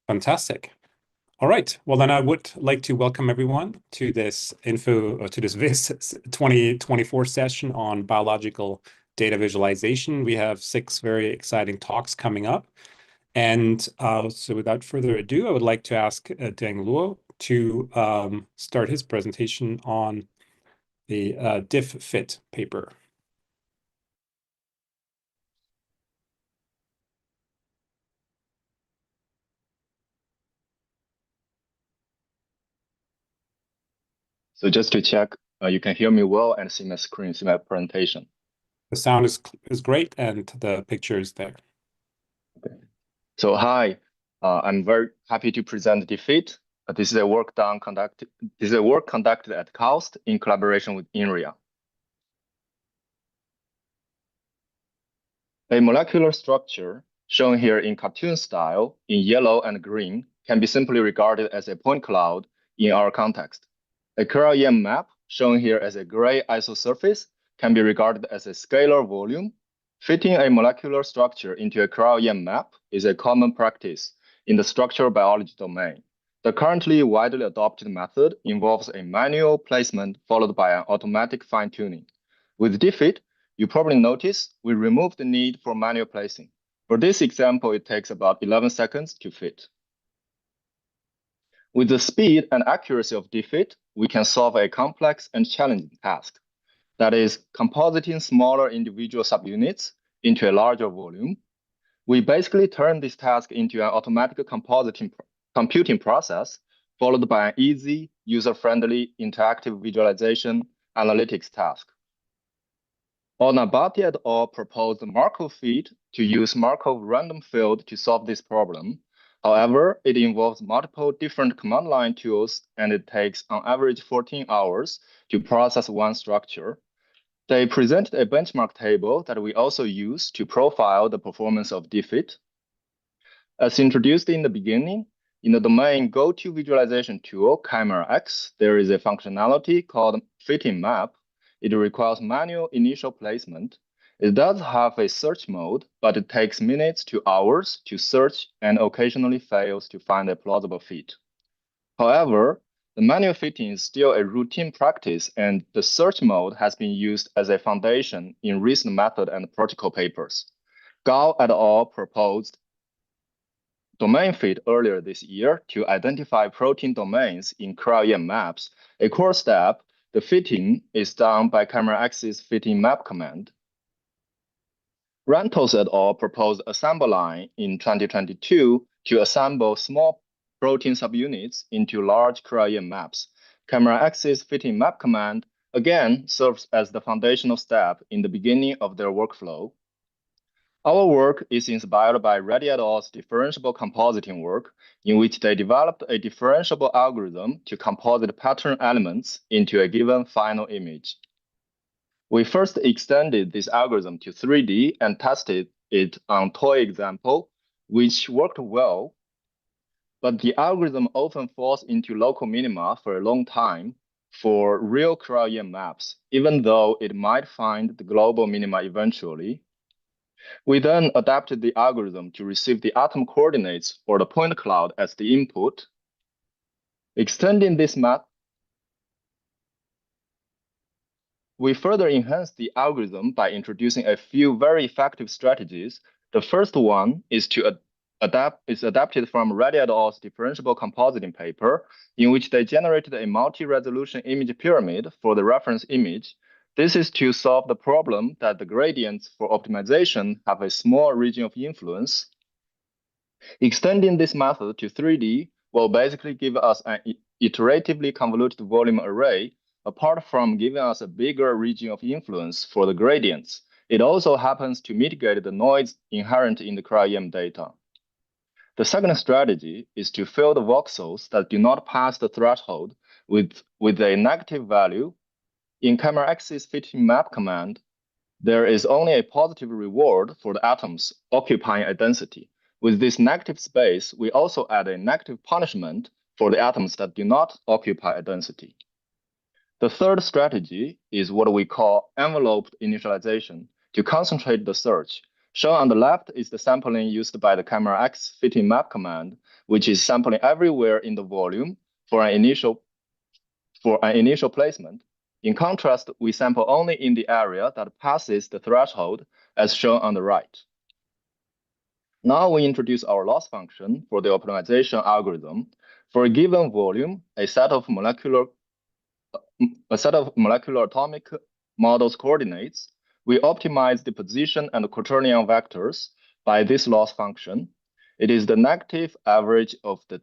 Fantastic. All right. Well, then I would like to welcome everyone to this VIS 2024 session on biological data visualization. We have 6 very exciting talks coming up. And so without further ado, I would like to ask Deng to start his presentation on the DiffFit paper. So just to check, you can hear me well and see my screen, see my presentation. The sound is great and the picture is there. Okay. So hi, I'm very happy to present DiffFit. This is a work conducted at KAUST in collaboration with INRIA. A molecular structure shown here in cartoon style in yellow and green can be simply regarded as a point cloud in our context. A Cryo-EM map, shown here as a gray isosurface, can be regarded as a scalar volume. Fitting a molecular structure into a Cryo-EM map is a common practice in the structural biology domain. The currently widely adopted method involves a manual placement followed by an automatic fine-tuning. With DiffFit, you probably notice we removed the need for manual placing. For this example, it takes about 11 seconds to fit. With the speed and accuracy of DiffFit, we can solve a complex and challenging task. That is, compositing smaller individual subunits into a larger volume. We basically turn this task into an automatic computing process, followed by an easy, user-friendly, interactive visualization analytics task. Ondřej et al. Proposed the Markov feat to use Markov random field to solve this problem. However, it involves multiple different command line tools, and it takes on average 14 hours to process one structure. They presented a benchmark table that we also use to profile the performance of DiffFit. As introduced in the beginning, in the domain go-to visualization tool, Camera X, there is a functionality called fitting map. It requires manual initial placement. It does have a search mode, but it takes minutes to hours to search and occasionally fails to find a plausible fit. However, the manual fitting is still a routine practice, and the search mode has been used as a foundation in recent method and protocol papers. Gao et al. Proposed domain fit earlier this year to identify protein domains in Cryo-EM maps. A core step, the fitting is done by Camera X's fitting map command. Rantos et al. Proposed assembly line in 2022 to assemble small protein subunits into large Cryo-EM maps. Camera X's fitting map command again serves as the foundational step in the beginning of their workflow. Our work is inspired by Ruwayda et al.'s differentiable compositing work, in which they developed a differentiable algorithm to composite pattern elements into a given final image. We first extended this algorithm to 3D and tested it on toy example, which worked well. But the algorithm often falls into local minima for a long time for real Cryo-EM maps, even though it might find the global minima eventually. We then adapted the algorithm to receive the atom coordinates or the point cloud as the input. Extending this map, we further enhanced the algorithm by introducing a few very effective strategies. The first one is adapted from Ruwayda et al.'s differentiable compositing paper, in which they generated a multi-resolution image pyramid for the reference image. This is to solve the problem that the gradients for optimization have a small region of influence. Extending this method to 3D will basically give us an iteratively convoluted volume array. Apart from giving us a bigger region of influence for the gradients, it also happens to mitigate the noise inherent in the Cryo-EM data. The second strategy is to fill the voxels that do not pass the threshold with a negative value. In Camera X's fitting map command, there is only a positive reward for the atoms occupying a density. With this negative space, we also add a negative punishment for the atoms that do not occupy a density. The third strategy is what we call enveloped initialization to concentrate the search. Shown on the left is the sampling used by the camera X fitting map command, which is sampling everywhere in the volume for an initial placement. In contrast, we sample only in the area that passes the threshold, as shown on the right. Now we introduce our loss function for the optimization algorithm. For a given volume, a set of molecular atomic models coordinates, we optimize the position and quaternion vectors by this loss function. It is the negative average of the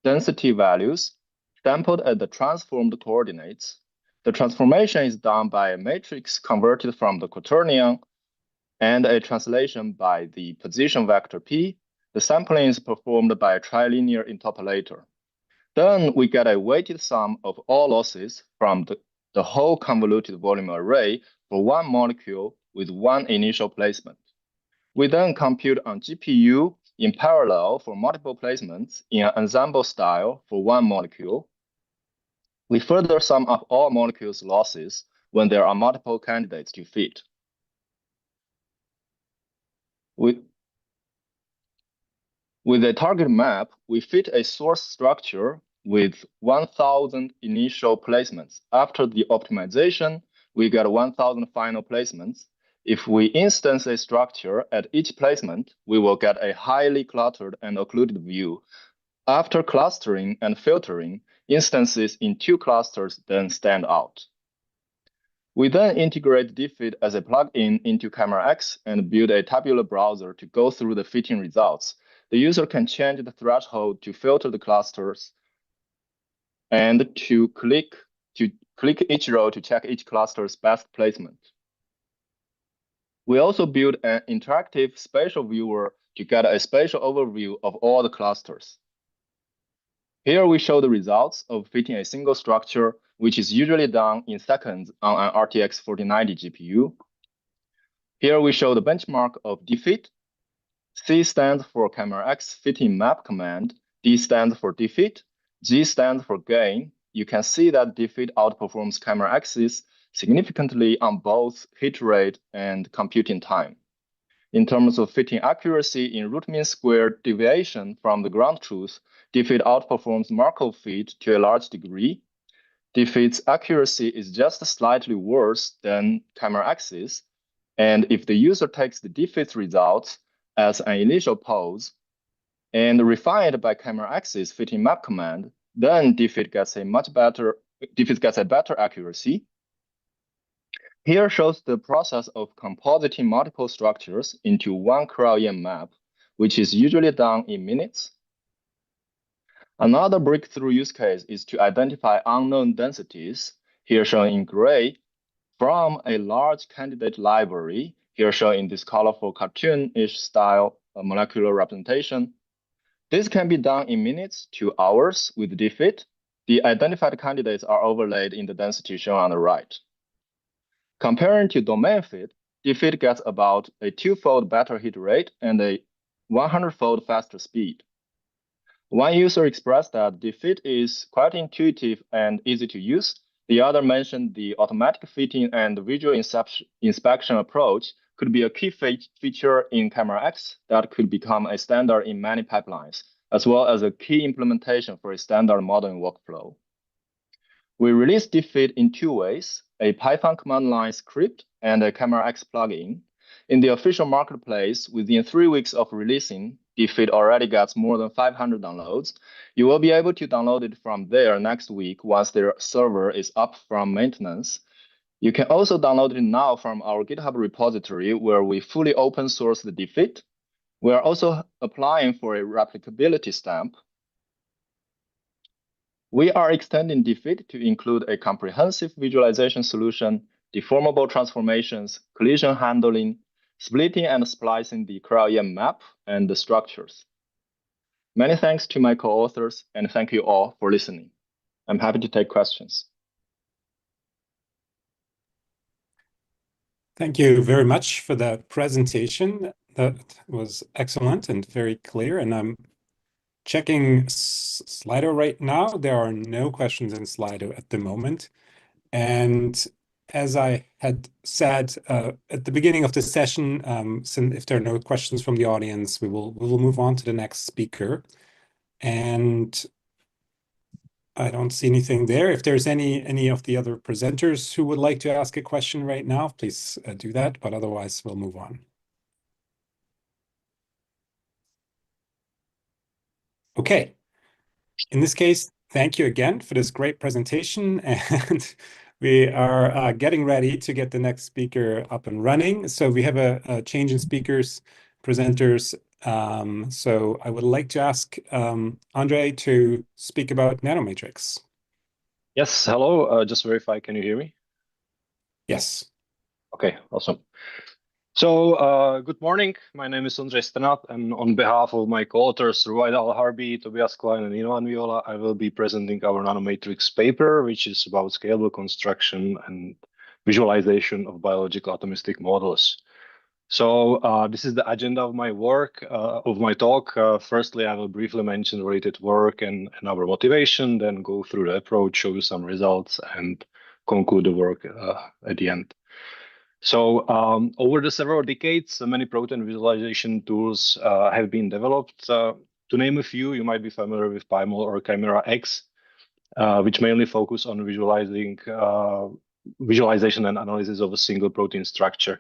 density values sampled at the transformed coordinates. The transformation is done by a matrix converted from the quaternion and a translation by the position vector P. The sampling is performed by a trilinear interpolator. Then we get a weighted sum of all losses from the whole convoluted volume array for one molecule with one initial placement. We then compute on GPU in parallel for multiple placements in an ensemble style for one molecule. We further sum up all molecules' losses when there are multiple candidates to fit. With a target map, we fit a source structure with 1,000 initial placements. After the optimization, we get 1,000 final placements. If we instance a structure at each placement, we will get a highly cluttered and occluded view. After clustering and filtering, instances in 2 clusters then stand out. We then integrate DiffFit as a plugin into Camera X and build a tabular browser to go through the fitting results. The user can change the threshold to filter the clusters and to click each row to check each cluster's best placement. We also build an interactive spatial viewer to get a spatial overview of all the clusters. Here we show the results of fitting a single structure, which is usually done in seconds on an RTX 4090 GPU. Here we show the benchmark of DiffFit. C stands for Camera X fitting map command, D stands for DiffFit, G stands for gain. You can see that DiffFit outperforms Camera X's significantly on both hit rate and computing time. In terms of fitting accuracy in root mean squared deviation from the ground truth, DiffFit outperforms Markov fit to a large degree. DiffFit's accuracy is just slightly worse than Camera X's, and if the user takes the DiffFit results as an initial pose and refined by Camera X's fitting map command, then DiffFit gets a better accuracy. Here shows the process of compositing multiple structures into one Cryo-EM map, which is usually done in minutes. Another breakthrough use case is to identify unknown densities, here shown in gray, from a large candidate library, here shown in this colorful cartoon-ish style molecular representation. This can be done in minutes to hours with DiffFit. The identified candidates are overlaid in the density shown on the right. Comparing to domain fit, DiffFit gets about a 2-fold better hit rate and a 100-fold faster speed. One user expressed that DiffFit is quite intuitive and easy to use. The other mentioned the automatic fitting and visual inspection approach could be a key feature in Camera X that could become a standard in many pipelines, as well as a key implementation for a standard modeling workflow. We released DiffFit in 2 ways, a Python command line script and a Camera X plugin. In the official marketplace, within 3 weeks of releasing, DiffFit already gets more than 500 downloads. You will be able to download it from there next week once their server is up from maintenance. You can also download it now from our GitHub repository where we fully open source the DiffFit. We are also applying for a replicability stamp. We are extending DiffFit to include a comprehensive visualization solution, deformable transformations, collision handling, splitting and splicing the Cryo-EM map and the structures. Many thanks to my co-authors, and thank you all for listening. I'm happy to take questions. Thank you very much for the presentation. That was excellent and very clear. And I'm checking Slido right now. There are no questions in Slido at the moment. And as I had said at the beginning of the session, since if there are no questions from the audience, we will move on to the next speaker. And I don't see anything there. If there's any of the other presenters who would like to ask a question right now, please do that. But otherwise, we'll move on. Okay. In this case, thank you again for this great presentation. And we are getting ready to get the next speaker up and running. So we have a change in speakers, presenters. So I would like to ask Ondřej to speak about Nanomatrix. Yes, hello. Just verify, can you hear me? Yes. Okay, awesome. So, good morning. My name is Ondřej Strnad, and on behalf of my co-authors, Ruwayda, Alharbi, Tobias, Klein, and Viola, I will be presenting our Nanomatrix paper, which is about scalable construction and visualization of biological atomistic models. So, this is the agenda of my work, of my talk. Firstly, I will briefly mention related work and our motivation, then go through the approach, show you some results, and conclude the work at the end. So over the several decades, many protein visualization tools have been developed. To name a few, you might be familiar with PyMol or Chimera X, which mainly focus on visualization and analysis of a single protein structure.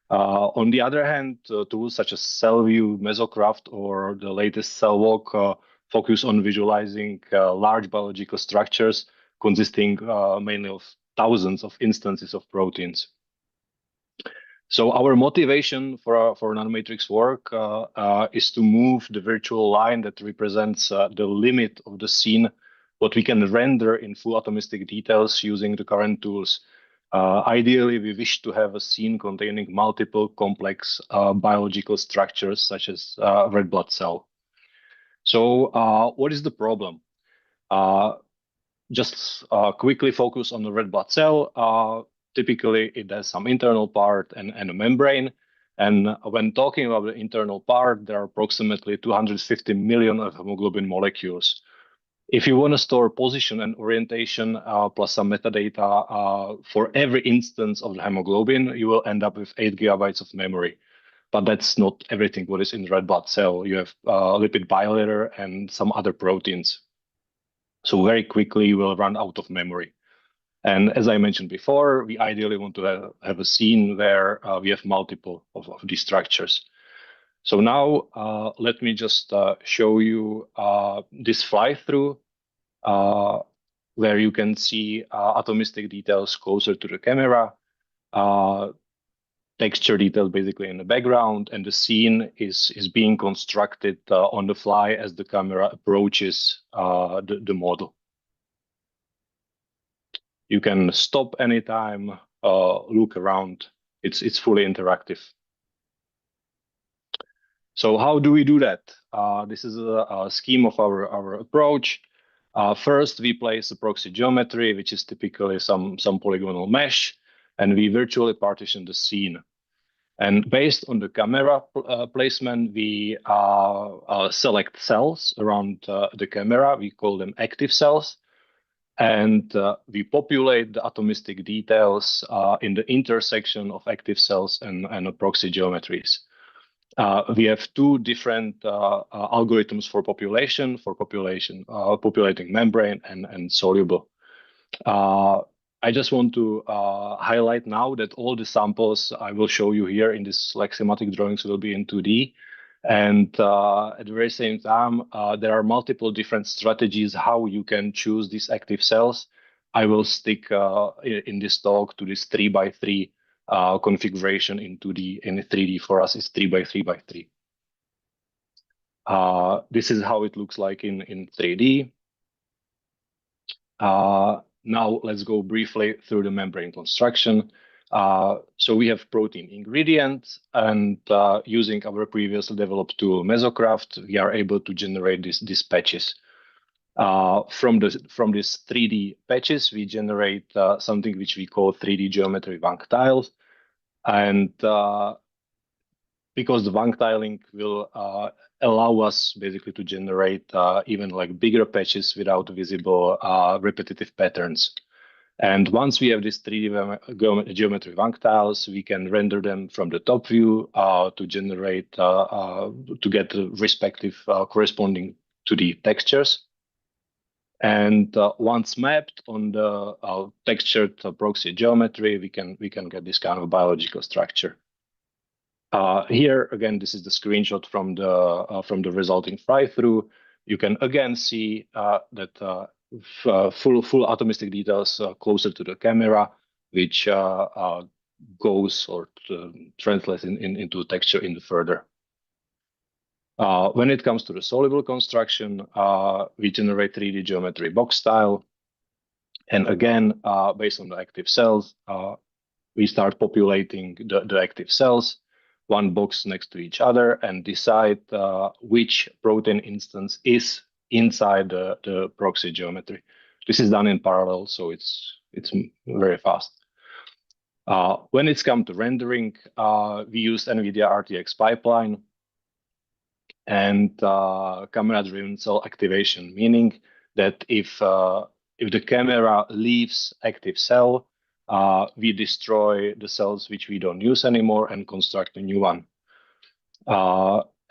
On the other hand, tools such as CellView, Mesocraft, or the latest CellWalk focus on visualizing large biological structures consisting mainly of thousands of instances of proteins. So our motivation for Nanomatrix work is to move the virtual line that represents the limit of the scene, what we can render in full atomistic details using the current tools. Ideally, we wish to have a scene containing multiple complex biological structures, such as red blood cell. So what is the problem? Just quickly focus on the red blood cell. Typically, it has some internal part and a membrane. And when talking about the internal part, there are approximately 250 million of hemoglobin molecules. If you want to store position and orientation plus some metadata for every instance of the hemoglobin, you will end up with 8 gigabytes of memory. But that's not everything what is in the red blood cell. You have lipid bilayer and some other proteins. So very quickly, you will run out of memory. And as I mentioned before, we ideally want to have a scene where we have multiple of these structures. So now let me just show you this fly-through where you can see atomistic details closer to the camera, texture details basically in the background, and the scene is being constructed on the fly as the camera approaches the model. You can stop anytime, look around. It's fully interactive. So how do we do that? This is a scheme of our approach. First, we place a proxy geometry, which is typically some polygonal mesh, and we virtually partition the scene. And based on the camera placement, we select cells around the camera. We call them active cells. And we populate the atomistic details in the intersection of active cells and proxy geometries. We have two different algorithms for population, populating membrane and soluble. I just want to highlight now that all the samples I will show you here in this schematic drawings will be in 2D. And at the very same time, there are multiple different strategies how you can choose these active cells. I will stick in this talk to this 3x3 configuration in 2D and 3D. For us, it's 3x3x3. This is how it looks like in 3D. Now let's go briefly through the membrane construction. So we have protein ingredients, and using our previously developed tool Mesocraft, we are able to generate these patches. From this 3D patches, we generate something which we call 3D geometry Wang tiles. And because the Wang tiling will allow us basically to generate even like bigger patches without visible repetitive patterns. And once we have this 3D geometry Wang tiles, we can render them from the top view to generate, to get the respective corresponding to the textures. And once mapped on the textured proxy geometry, we can get this kind of biological structure. Here again, this is the screenshot from the resulting fly-through. You can again see that full atomistic details closer to the camera, which goes or translates into texture in the further. When it comes to the soluble construction, we generate 3D geometry box style. And again, based on the active cells, we start populating the active cells, one box next to each other, and decide which protein instance is inside the proxy geometry. This is done in parallel, so it's very fast. When it's come to rendering, we use NVIDIA RTX pipeline and camera-driven cell activation, meaning that if the camera leaves active cell, we destroy the cells which we don't use anymore and construct a new one.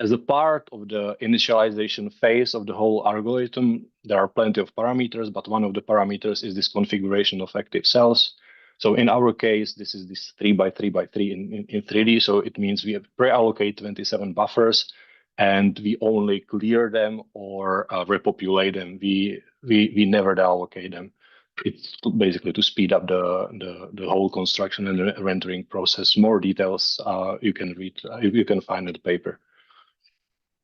As a part of the initialization phase of the whole algorithm, there are plenty of parameters, but one of the parameters is this configuration of active cells. So in our case, this is this 3x3x3 in 3D. So it means we have pre-allocate 27 buffers, and we only clear them or repopulate them. We never deallocate them. It's basically to speed up the whole construction and the rendering process. More details you can read, you can find in the paper.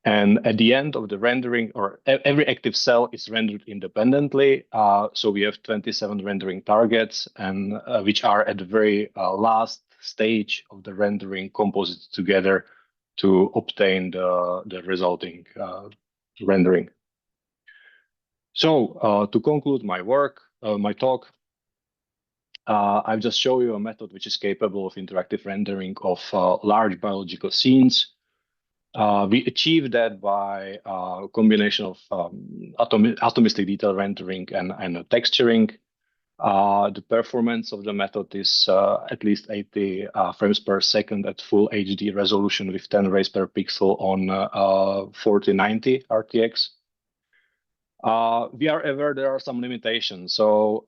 And at the end of the rendering, or every active cell is rendered independently. So we have 27 rendering targets, and which are at the very last stage of the rendering composited together to obtain the resulting rendering. So to conclude my work, my talk, I've just shown you a method which is capable of interactive rendering of large biological scenes. We achieve that by a combination of atomistic detail rendering and texturing. The performance of the method is at least 80 frames per second at full HD resolution with 10 rays per pixel on 4090 RTX. We are aware there are some limitations. So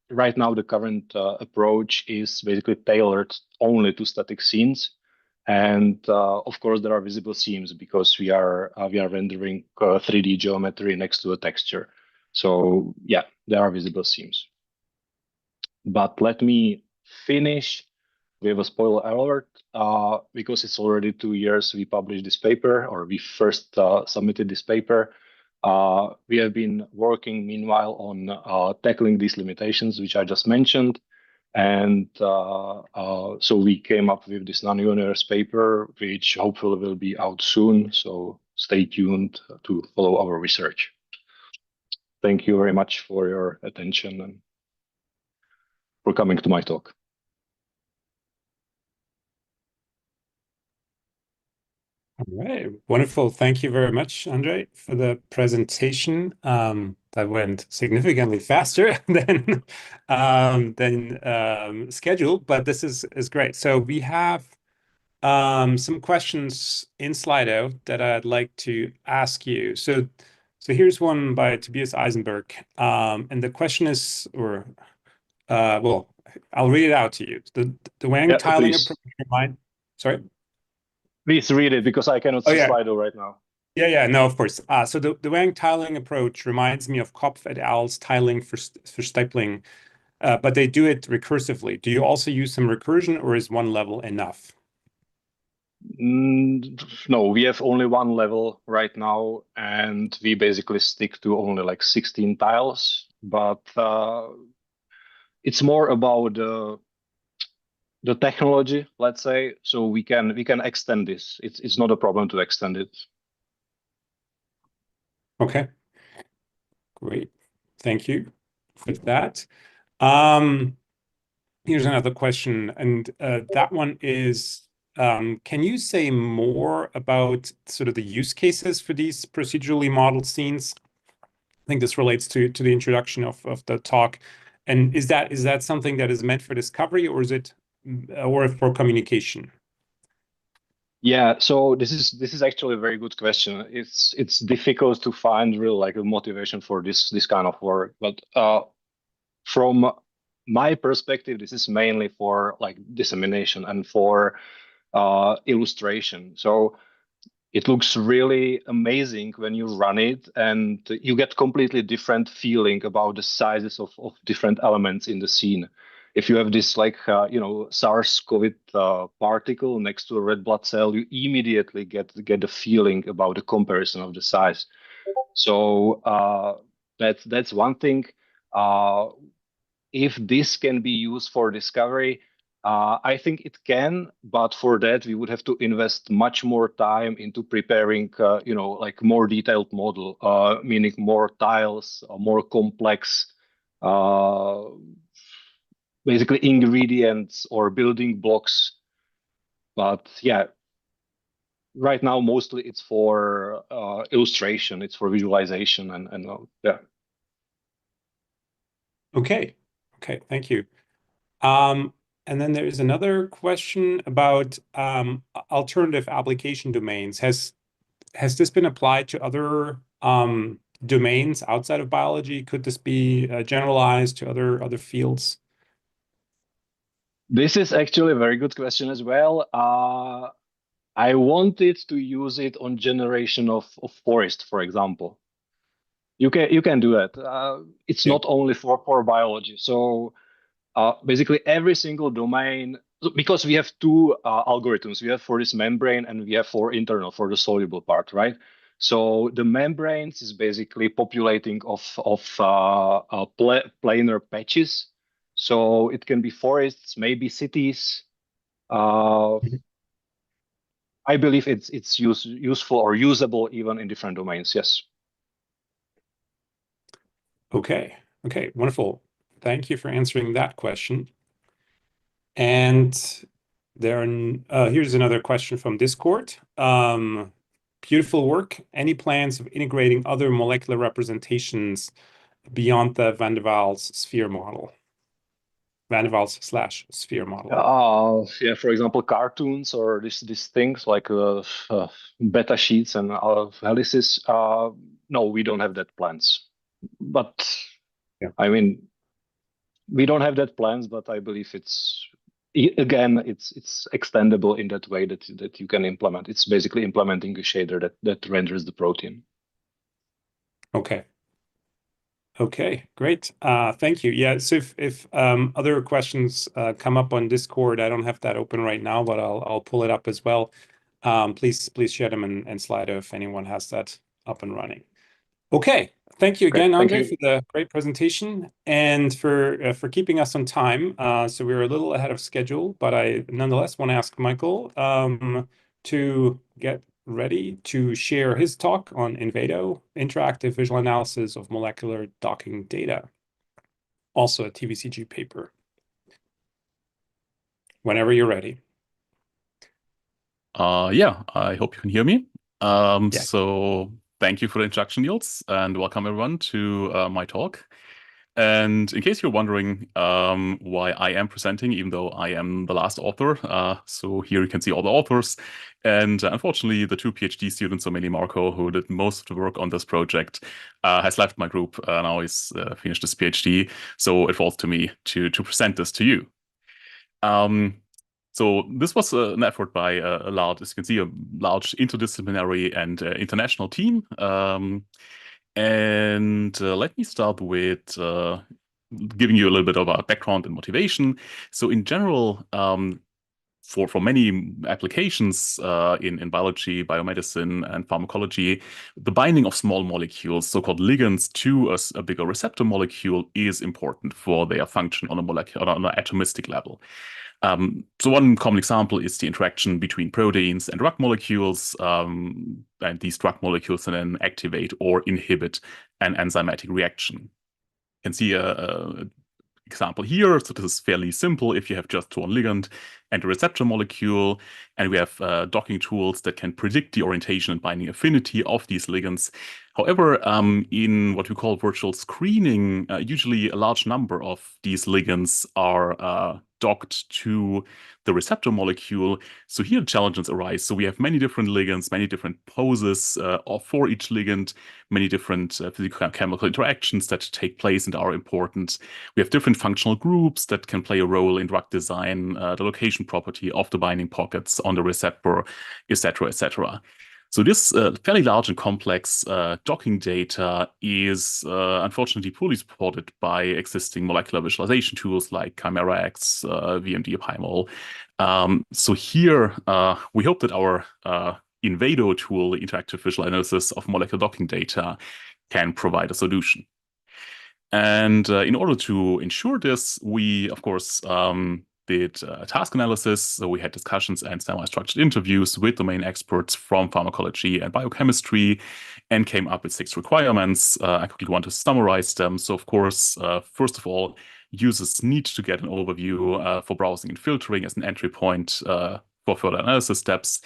right now, the current approach is basically tailored only to static scenes. And of course, there are visible seams because we are rendering 3D geometry next to a texture. So yeah, there are visible seams. But let me finish with a spoiler alert. Because it's already 2 years we published this paper, or we first submitted this paper. We have been working meanwhile on tackling these limitations, which I just mentioned. And so we came up with this non-universe paper, which hopefully will be out soon. So stay tuned to follow our research. Thank you very much for your attention and for coming to my talk. All right, wonderful. Thank you very much, Ondřej, for the presentation. That went significantly faster than scheduled, but this is great. So we have some questions in Slido that I'd like to ask you. So here's one by Tobias Isenberg, and the question is, well, I'll read it out to you. The Wang tiling approach. Sorry. Please read it because I cannot see Slido right now. Yeah, no, of course. So the Wang tiling approach reminds me of Kopf et al.'s tiling for stippling, but they do it recursively. Do you also use some recursion, or is one level enough? No, we have only one level right now, and we basically stick to only like 16 tiles. But it's more about the technology, let's say. So we can extend this. It's not a problem to extend it. Okay, great. Thank you for that. Here's another question, and that one is, can you say more about sort of the use cases for these procedurally modeled scenes? I think this relates to the introduction of the talk. And is that something that is meant for discovery, or is it or for communication? Yeah, so this is actually a very good question. It's difficult to find real like a motivation for this kind of work, but from my perspective, this is mainly for like dissemination and for illustration. So it looks really amazing when you run it, and you get completely different feeling about the sizes of different elements in the scene. If you have this like SARS-CoV particle next to a red blood cell, you immediately get the feeling about the comparison of the size. So that's one thing. If this can be used for discovery, I think it can, but for that we would have to invest much more time into preparing, like more detailed model, meaning more tiles, more complex, basically ingredients or building blocks. But yeah, right now mostly it's for illustration, it's for visualization, and yeah. Okay, thank you. And then there's another question about alternative application domains. Has this been applied to other domains outside of biology? Could this be generalized to other fields? This is actually a very good question as well. I wanted to use it on generation of forest, for example. You can do that. It's not only for biology. So basically every single domain, because we have two algorithms. We have for this membrane and we have for internal, for the soluble part, right? So the membranes is basically populating of planar patches. So it can be forests, maybe cities. I believe it's useful or usable even in different domains. Yes. Okay, wonderful. Thank you for answering that question. And here's another question from Discord. Beautiful work. Any plans of integrating other molecular representations beyond the Van der Waals sphere model? Van der Waals/sphere model. Yeah, for example, cartoons or these things like beta sheets and helices. No, we don't have that plans. But yeah. I mean, we don't have that plans, but I believe it's extendable in that way that you can implement. It's basically implementing a shader that renders the protein. Okay, great. Thank you. Yeah, so if other questions come up on Discord, I don't have that open right now, but I'll pull it up as well. Please share them in Slido if anyone has that up and running. Okay, thank you again, Ondřej, for the great presentation and for keeping us on time. So we're a little ahead of schedule, but I nonetheless want to ask Michael to get ready to share his talk on InVADo, interactive visual analysis of molecular docking data, also a TVCG paper. Whenever you're ready. Yeah, I hope you can hear me. Yeah. So thank you for the introduction, Niels, and welcome everyone to my talk. And in case you're wondering why I am presenting, even though I am the last author, so here you can see all the authors. And unfortunately, the two PhD students, so mainly Marco, who did most of the work on this project, has left my group. Now he's finished his PhD. So it falls to me to present this to you. So this was an effort by a large, as you can see, a large interdisciplinary and international team. And let me start with giving you a little bit of a background and motivation. So in general, for many applications in biology, biomedicine, and pharmacology, the binding of small molecules, so-called ligands, to a bigger receptor molecule is important for their function on an atomistic level. So one common example is the interaction between proteins and drug molecules, and these drug molecules then activate or inhibit an enzymatic reaction. You can see an example here. So this is fairly simple. If you have just one ligand, and the receptor molecule. And we have docking tools that can predict the orientation and binding affinity of these ligands. However, in what we call virtual screening, usually a large number of these ligands are docked to the receptor molecule. So here challenges arise. So we have many different ligands, many different poses for each ligand, many different physicochemical interactions that take place and are important. We have different functional groups that can play a role in drug design, the location property of the binding pockets on the receptor, etc., etc. So this fairly large and complex docking data is unfortunately poorly supported by existing molecular visualization tools like ChimeraX, VMD-PyMol. So here we hope that our InVADo tool, interactive visual analysis of molecular docking data, can provide a solution. And in order to ensure this, we, of course, did task analysis. So we had discussions and semi-structured interviews with domain experts from pharmacology and biochemistry and came up with 6 requirements. I quickly want to summarize them. So, of course, first of all, users need to get an overview for browsing and filtering as an entry point for further analysis steps.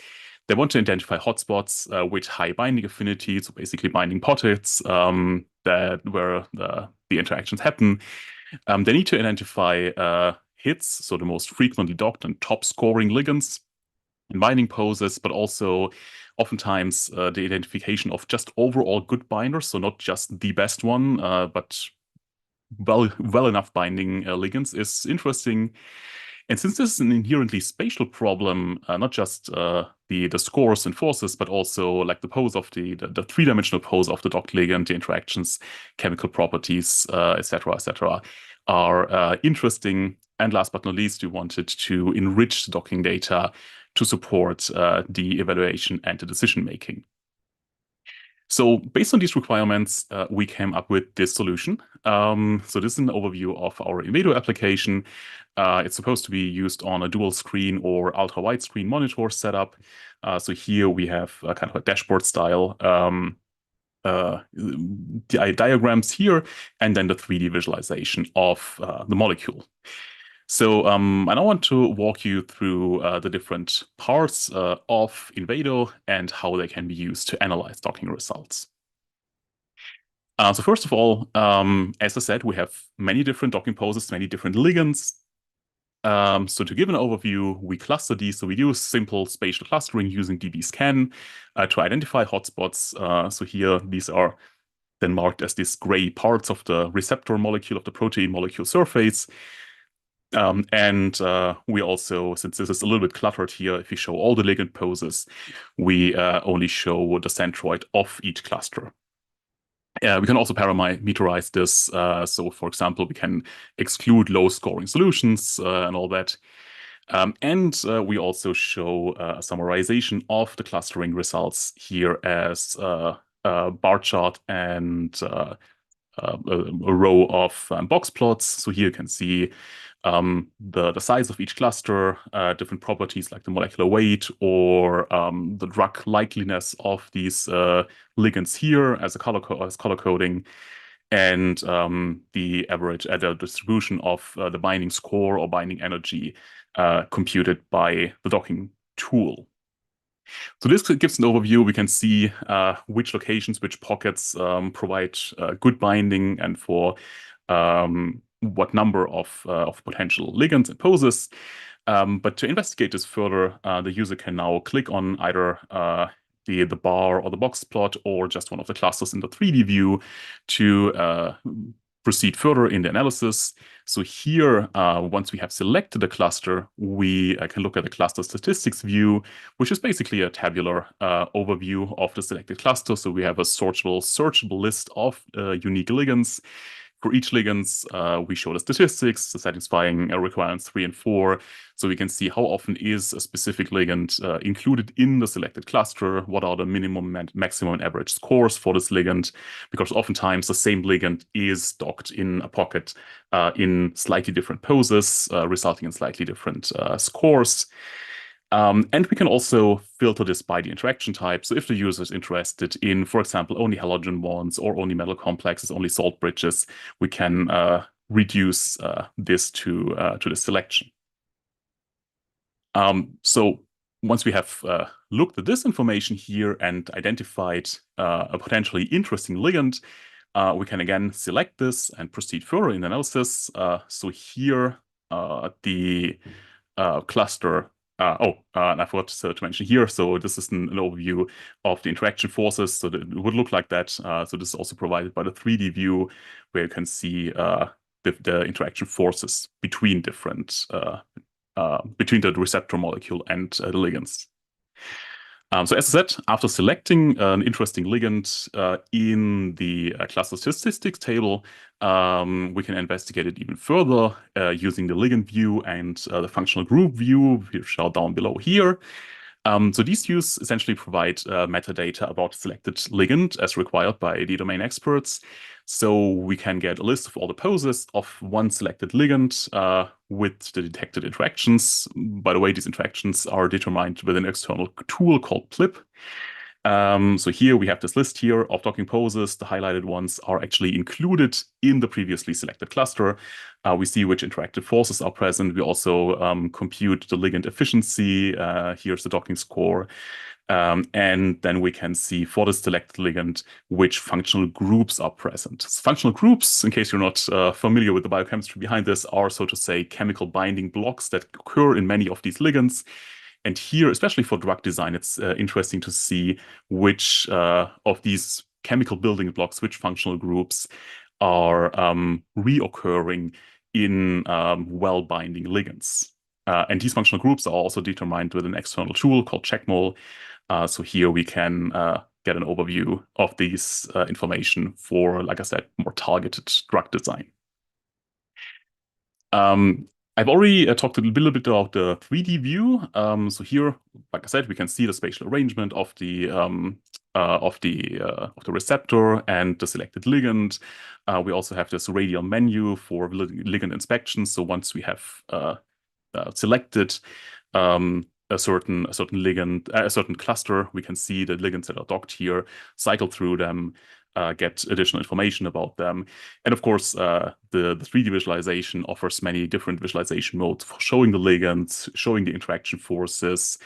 They want to identify hotspots with high binding affinity, so basically binding pockets where the interactions happen. They need to identify hits, so the most frequently docked and top scoring ligands in binding poses, but also oftentimes the identification of just overall good binders, so not just the best one, but well enough binding ligands is interesting. And since this is an inherently spatial problem, not just the scores and forces, but also like the pose of the three-dimensional pose of the docked ligand, the interactions, chemical properties, etc., are interesting. And last but not least, we wanted to enrich the docking data to support the evaluation and the decision-making. So based on these requirements, we came up with this solution. So this is an overview of our InVADo application. It's supposed to be used on a dual screen or ultra wide screen monitor setup. So here we have kind of a dashboard style diagrams here, and then the 3D visualization of the molecule. So and I want to walk you through the different parts of InVADo and how they can be used to analyze docking results. So first of all, as I said, we have many different docking poses, many different ligands. So to give an overview, we cluster these. So we use simple spatial clustering using dbScan to identify hotspots. So here, these are then marked as these gray parts of the receptor molecule, of the protein molecule surface. And we also, since this is a little bit cluttered here, if we show all the ligand poses, we only show the centroid of each cluster. We can also parameterize this. So, for example, we can exclude low-scoring solutions and all that. And we also show a summarization of the clustering results here as a bar chart and a row of box plots. So here you can see the size of each cluster, different properties like the molecular weight or the drug likeliness of these ligands here as color coding, and the average the distribution of the binding score or binding energy computed by the docking tool. So this gives an overview. We can see which locations, which pockets provide good binding and for what number of potential ligands and poses. But to investigate this further, the user can now click on either the bar or the box plot or just one of the clusters in the 3D view to proceed further in the analysis. So here, once we have selected a cluster, we can look at the cluster statistics view, which is basically a tabular overview of the selected cluster. So we have a searchable list of unique ligands. For each ligands, we show the statistics, satisfying requirements 3 and 4. So we can see how often is a specific ligand included in the selected cluster, what are the minimum and maximum and average scores for this ligand, because oftentimes the same ligand is docked in a pocket in slightly different poses, resulting in slightly different scores. And we can also filter this by the interaction type. So if the user is interested in, for example, only halogen bonds or only metal complexes, only salt bridges, we can reduce this to the selection. So once we have looked at this information here and identified a potentially interesting ligand, we can again select this and proceed further in analysis. So here the cluster. And I forgot to mention here. So this is an overview of the interaction forces. So it would look like that. So this is also provided by the 3D view, where you can see the interaction forces between different between the receptor molecule and the ligands. So as I said, after selecting an interesting ligand in the cluster statistics table, we can investigate it even further using the ligand view and the functional group view, which are down below here. So these views essentially provide metadata about selected ligand as required by the domain experts. So we can get a list of all the poses of one selected ligand with the detected interactions. By the way, these interactions are determined with an external tool called Philipp. So here we have this list here of docking poses. The highlighted ones are actually included in the previously selected cluster. We see which interactive forces are present. We also compute the ligand efficiency. Here's the docking score. And then we can see for the selected ligand which functional groups are present. So functional groups, in case you're not familiar with the biochemistry behind this, are, so to say, chemical binding blocks that occur in many of these ligands. And here, especially for drug design, it's interesting to see which of these chemical building blocks, which functional groups are reoccurring in well-binding ligands. And these functional groups are also determined with an external tool called checkmol. So here we can get an overview of these information for, like I said, more targeted drug design. I've already talked a little bit about the 3D view. So here, like I said, we can see the spatial arrangement of the receptor and the selected ligand. We also have this radial menu for ligand inspection. So once we have selected a certain ligand, a certain cluster, we can see the ligands that are docked here, cycle through them, get additional information about them. And of course, the 3D visualization offers many different visualization modes for showing the ligands, showing the interaction forces,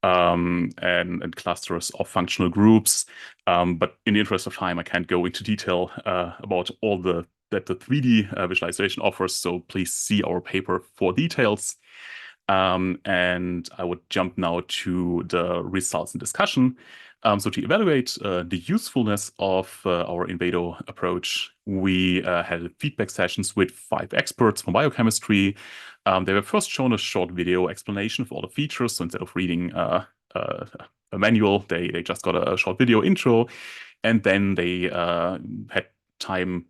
and clusters of functional groups. But in the interest of time, I can't go into detail about all that the 3D visualization offers. So please see our paper for details. And I would jump now to the results and discussion. So to evaluate the usefulness of our InVADo approach, we had feedback sessions with 5 experts from biochemistry. They were first shown a short video explanation of all the features. So instead of reading a manual, they just got a short video intro. And then they had time,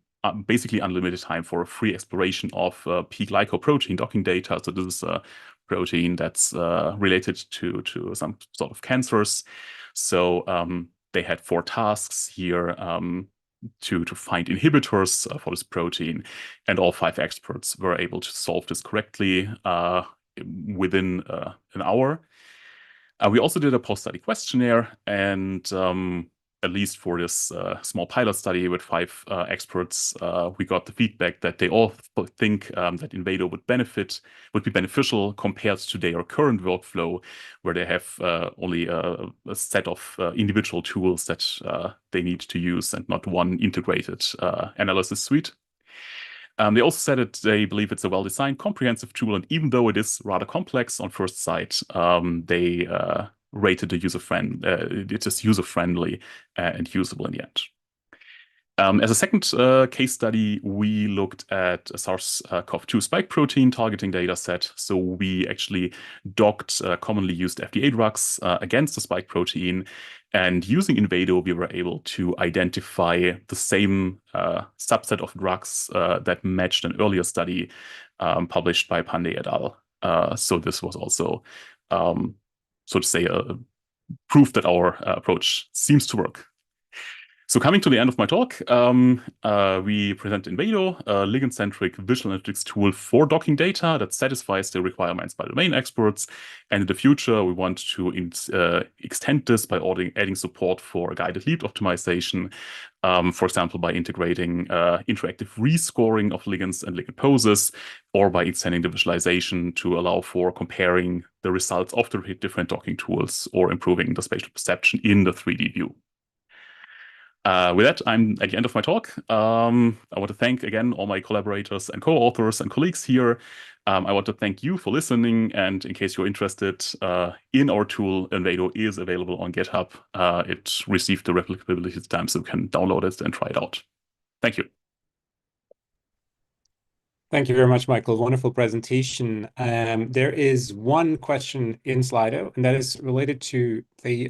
basically unlimited time, for a free exploration of P-glycoprotein docking data. So this is a protein that's related to some sort of cancers. So they had 4 tasks here to find inhibitors for this protein, and all 5 experts were able to solve this correctly within an hour. We also did a post-study questionnaire, and at least for this small pilot study with 5 experts, we got the feedback that they all think that InVADo would be beneficial compared to their current workflow, where they have only a set of individual tools that they need to use and not one integrated analysis suite. They also said that they believe it's a well-designed, comprehensive tool, and even though it is rather complex on first sight, they rated the it is user-friendly and usable in the end. As a second case study, we looked at a SARS-CoV-2 spike protein targeting data set. So we actually docked commonly used FDA drugs against the spike protein. And using InVADo, we were able to identify the same subset of drugs that matched an earlier study published by Pandey et al. So this was also, so to say, proof that our approach seems to work. So coming to the end of my talk, we present InVADo, a ligand-centric visual analytics tool for docking data that satisfies the requirements by domain experts. And in the future, we want to extend this by adding support for guided lead optimization, for example, by integrating interactive rescoring of ligands and ligand poses, or by extending the visualization to allow for comparing the results of the different docking tools or improving the spatial perception in the 3D view. With that, I'm at the end of my talk. I want to thank again all my collaborators and co-authors and colleagues here. I want to thank you for listening. And in case you're interested in our tool, InVADo is available on GitHub. It received the replicability stamp, so you can download it and try it out. Thank you. Thank you very much, Michael. Wonderful presentation. There is one question in Slido, and that is related to the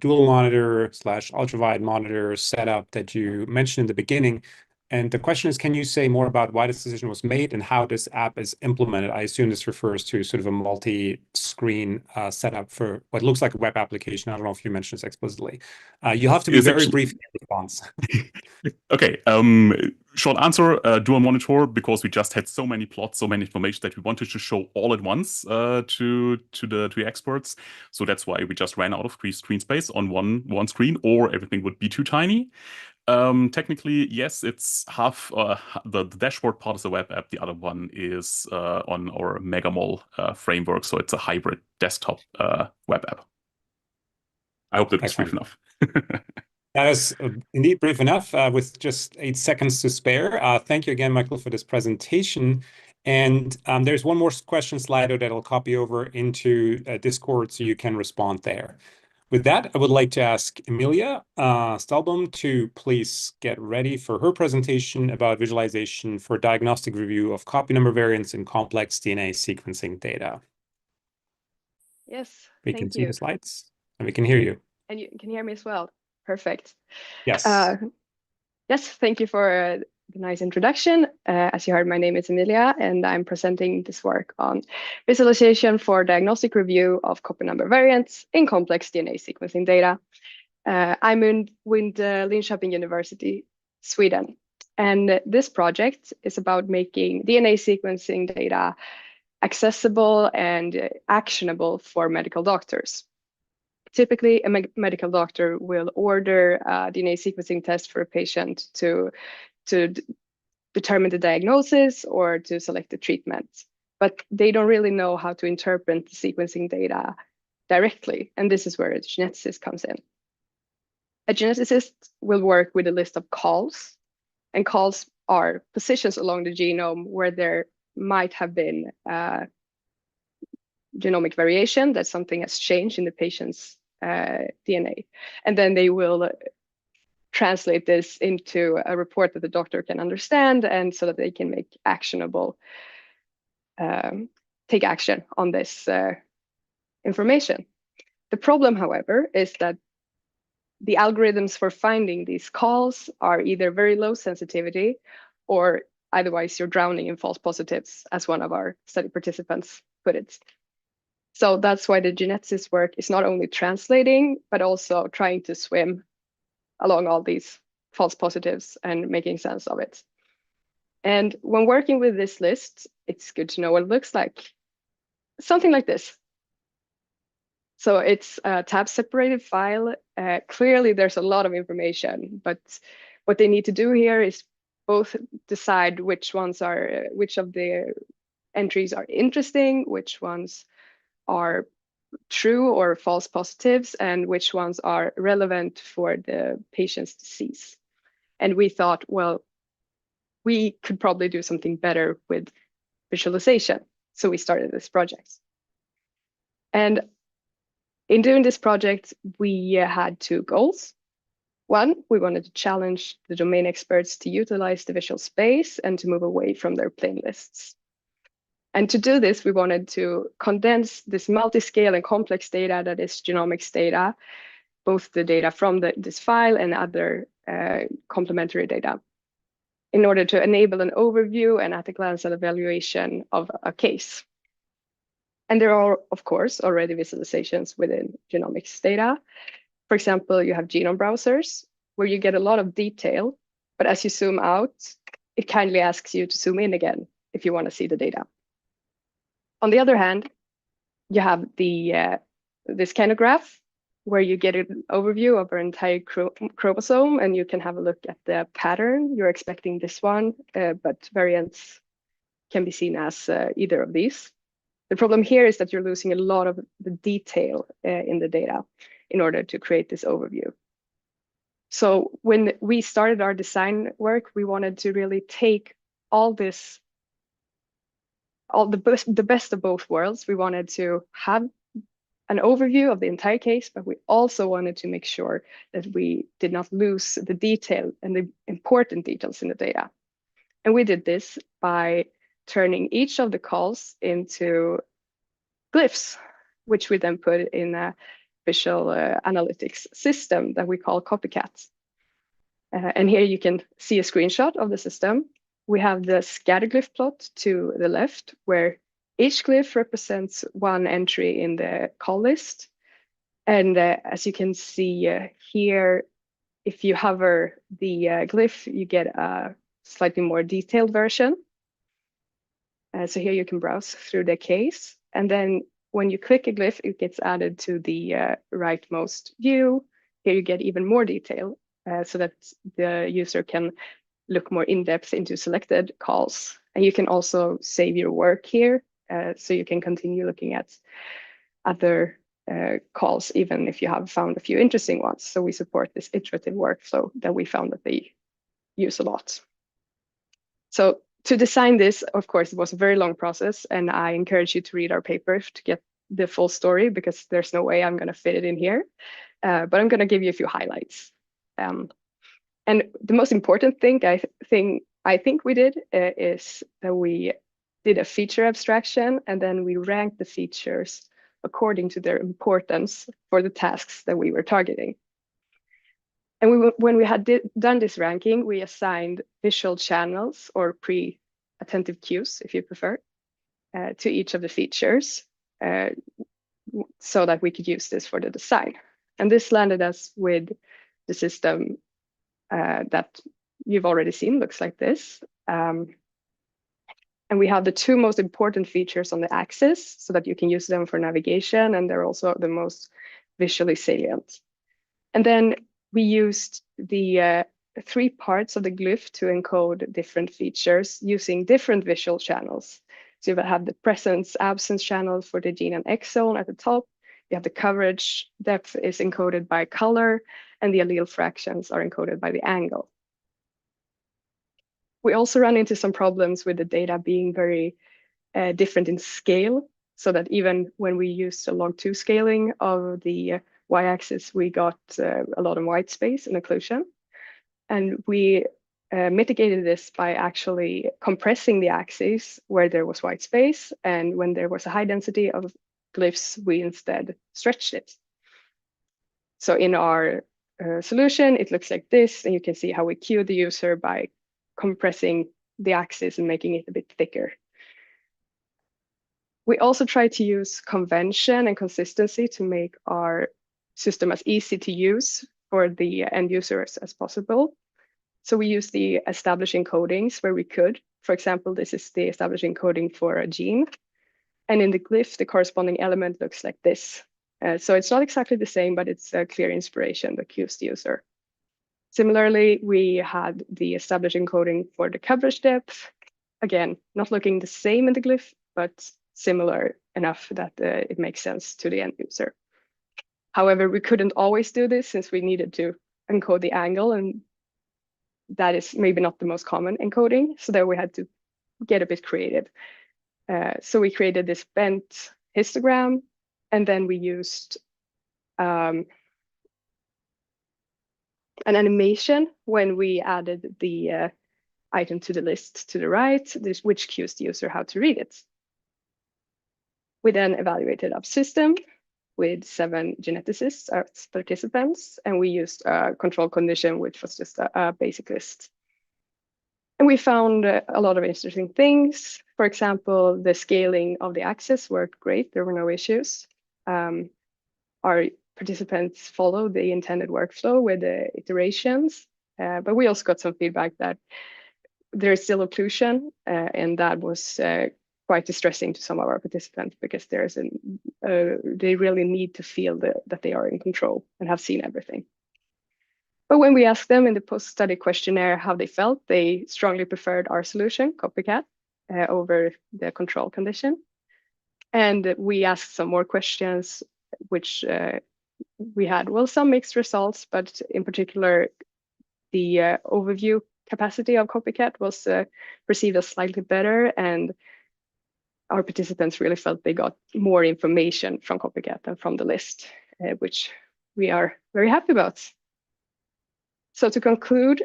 dual monitor / ultrawide monitor setup that you mentioned in the beginning. And the question is, can you say more about why this decision was made and how this app is implemented? I assume this refers to sort of a multi-screen setup for what looks like a web application. I don't know if you mentioned this explicitly. You'll have to be very brief in response. Okay. Short answer, dual monitor, because we just had so many plots, so many information that we wanted to show all at once to the experts. So that's why we just ran out of screen space on one screen, or everything would be too tiny. Technically, yes, it's half the dashboard part is a web app. The other one is on our Megamol framework. So it's a hybrid desktop web app. I hope that was brief enough. That is indeed brief enough with just 8 seconds to spare. Thank you again, Michael, for this presentation. And there's one more question Slido that I'll copy over into Discord so you can respond there. With that, I would like to ask Emilia Ståhlbom to please get ready for her presentation about visualization for diagnostic review of copy number variants in complex DNA sequencing data. Yes, we can see the slides and we can hear you. And you can hear me as well. Perfect. Yes. Yes, thank you for the nice introduction. As you heard, my name is Emilia, and I'm presenting this work on visualization for diagnostic review of copy number variants in complex DNA sequencing data. I'm with Linköping University, Sweden. And this project is about making DNA sequencing data accessible and actionable for medical doctors. Typically, a medical doctor will order a DNA sequencing test for a patient to determine the diagnosis or to select the treatment. But they don't really know how to interpret the sequencing data directly. And this is where a geneticist comes in. A geneticist will work with a list of calls. And calls are positions along the genome where there might have been genomic variation, that something has changed in the patient's DNA. And then they will translate this into a report that the doctor can understand, and so that they can make actionable, take action on this information. The problem, however, is that the algorithms for finding these calls are either very low sensitivity, or otherwise you're drowning in false positives, as one of our study participants put it. So that's why the geneticist work is not only translating, but also trying to swim along all these false positives and making sense of it. And when working with this list, it's good to know what it looks like. Something like this. So it's a tab separated file. Clearly there's a lot of information, but what they need to do here is both decide which of the entries are interesting, which ones are true or false positives, and which ones are relevant for the patient's disease. And we thought, well, we could probably do something better with visualization. So we started this project. And in doing this project, we had 2 goals. One, we wanted to challenge the domain experts to utilize the visual space and to move away from their plain lists. And to do this, we wanted to condense this multi-scale and complex data that is genomics data, both the data from this file and other complementary data, in order to enable an overview and at a glance an evaluation of a case. And there are, of course, already visualizations within genomics data. For example, you have genome browsers, where you get a lot of detail, but as you zoom out, it kindly asks you to zoom in again if you want to see the data. On the other hand, you have this kind of graph where you get an overview of our entire chromosome, and you can have a look at the pattern. You're expecting this one, but variants can be seen as either of these. The problem here is that you're losing a lot of the detail in the data in order to create this overview. So when we started our design work, we wanted to really take all the best of both worlds. We wanted to have an overview of the entire case, but we also wanted to make sure that we did not lose the detail and the important details in the data. And we did this by turning each of the calls into glyphs, which we then put in a visual analytics system that we call copycats. And here you can see a screenshot of the system. We have the scatter glyph plot to the left, where each glyph represents one entry in the call list. And as you can see here, if you hover the glyph, you get a slightly more detailed version. So here you can browse through the case. And then when you click a glyph, it gets added to the rightmost view. Here you get even more detail so that the user can look more in depth into selected calls. And you can also save your work here. So you can continue looking at other calls, even if you have found a few interesting ones. So we support this iterative workflow that we found that they use a lot. So to design this, of course, it was a very long process, and I encourage you to read our paper to get the full story, because there's no way I'm going to fit it in here. But I'm going to give you a few highlights. And the most important thing I think we did is that we did a feature abstraction, and then we ranked the features according to their importance for the tasks that we were targeting. And when we had done this ranking, we assigned visual channels or pre-attentive cues, if you prefer, to each of the features so that we could use this for the design. And this landed us with the system that you've already seen, looks like this. And we have the two most important features on the axis so that you can use them for navigation, and they're also the most visually salient. And then we used the 3 parts of the glyph to encode different features using different visual channels. So you have the presence absence channel for the gene and exon at the top. You have the coverage depth is encoded by color, and the allele fractions are encoded by the angle. We also ran into some problems with the data being very different in scale, so that even when we used a log2 scaling of the y-axis, we got a lot of white space and occlusion. And we mitigated this by actually compressing the axis where there was white space, and when there was a high density of glyphs, we instead stretched it. So in our solution, it looks like this, and you can see how we cue the user by compressing the axis and making it a bit thicker. We also try to use convention and consistency to make our system as easy to use for the end users as possible. So we use the establish encodings where we could. For example, this is the establish encoding for a gene. And in the glyph, the corresponding element looks like this. So it's not exactly the same, but it's a clear inspiration that cues the user. Similarly, we had the established encoding for the coverage depth. Again, not looking the same in the glyph, but similar enough that it makes sense to the end user. However, we couldn't always do this since we needed to encode the angle, and that is maybe not the most common encoding. So there we had to get a bit creative. So we created this bent histogram, and then we used an animation when we added the item to the list to the right, which cues the user how to read it. We then evaluated our system with 7 geneticists as participants, and we used a control condition, which was just a basic list. And we found a lot of interesting things. For example, the scaling of the axis worked great. There were no issues. Our participants followed the intended workflow with the iterations. But we also got some feedback that there is still occlusion, and that was quite distressing to some of our participants because they really need to feel that they are in control and have seen everything. But when we asked them in the post-study questionnaire how they felt, they strongly preferred our solution, Copycat, over the control condition. And we asked some more questions, which we had, well, some mixed results, but in particular, the overview capacity of Copycat was perceived as slightly better, and our participants really felt they got more information from Copycat than from the list, which we are very happy about. So to conclude,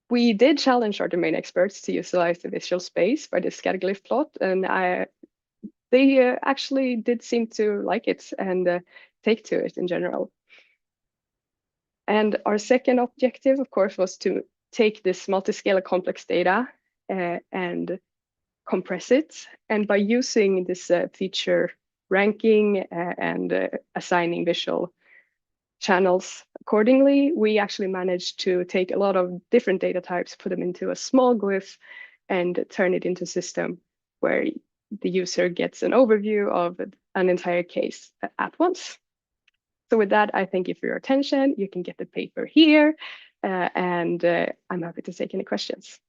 we did challenge our domain experts to utilize the visual space by the scatterglyph plot, and they actually did seem to like it and take to it in general. And our second objective, of course, was to take this multi-scale complex data and compress it. And by using this feature ranking and assigning visual channels accordingly, we actually managed to take a lot of different data types, put them into a small glyph, and turn it into a system where the user gets an overview of an entire case at once. So with that, I thank you for your attention. You can get the paper here, and I'm happy to take any questions.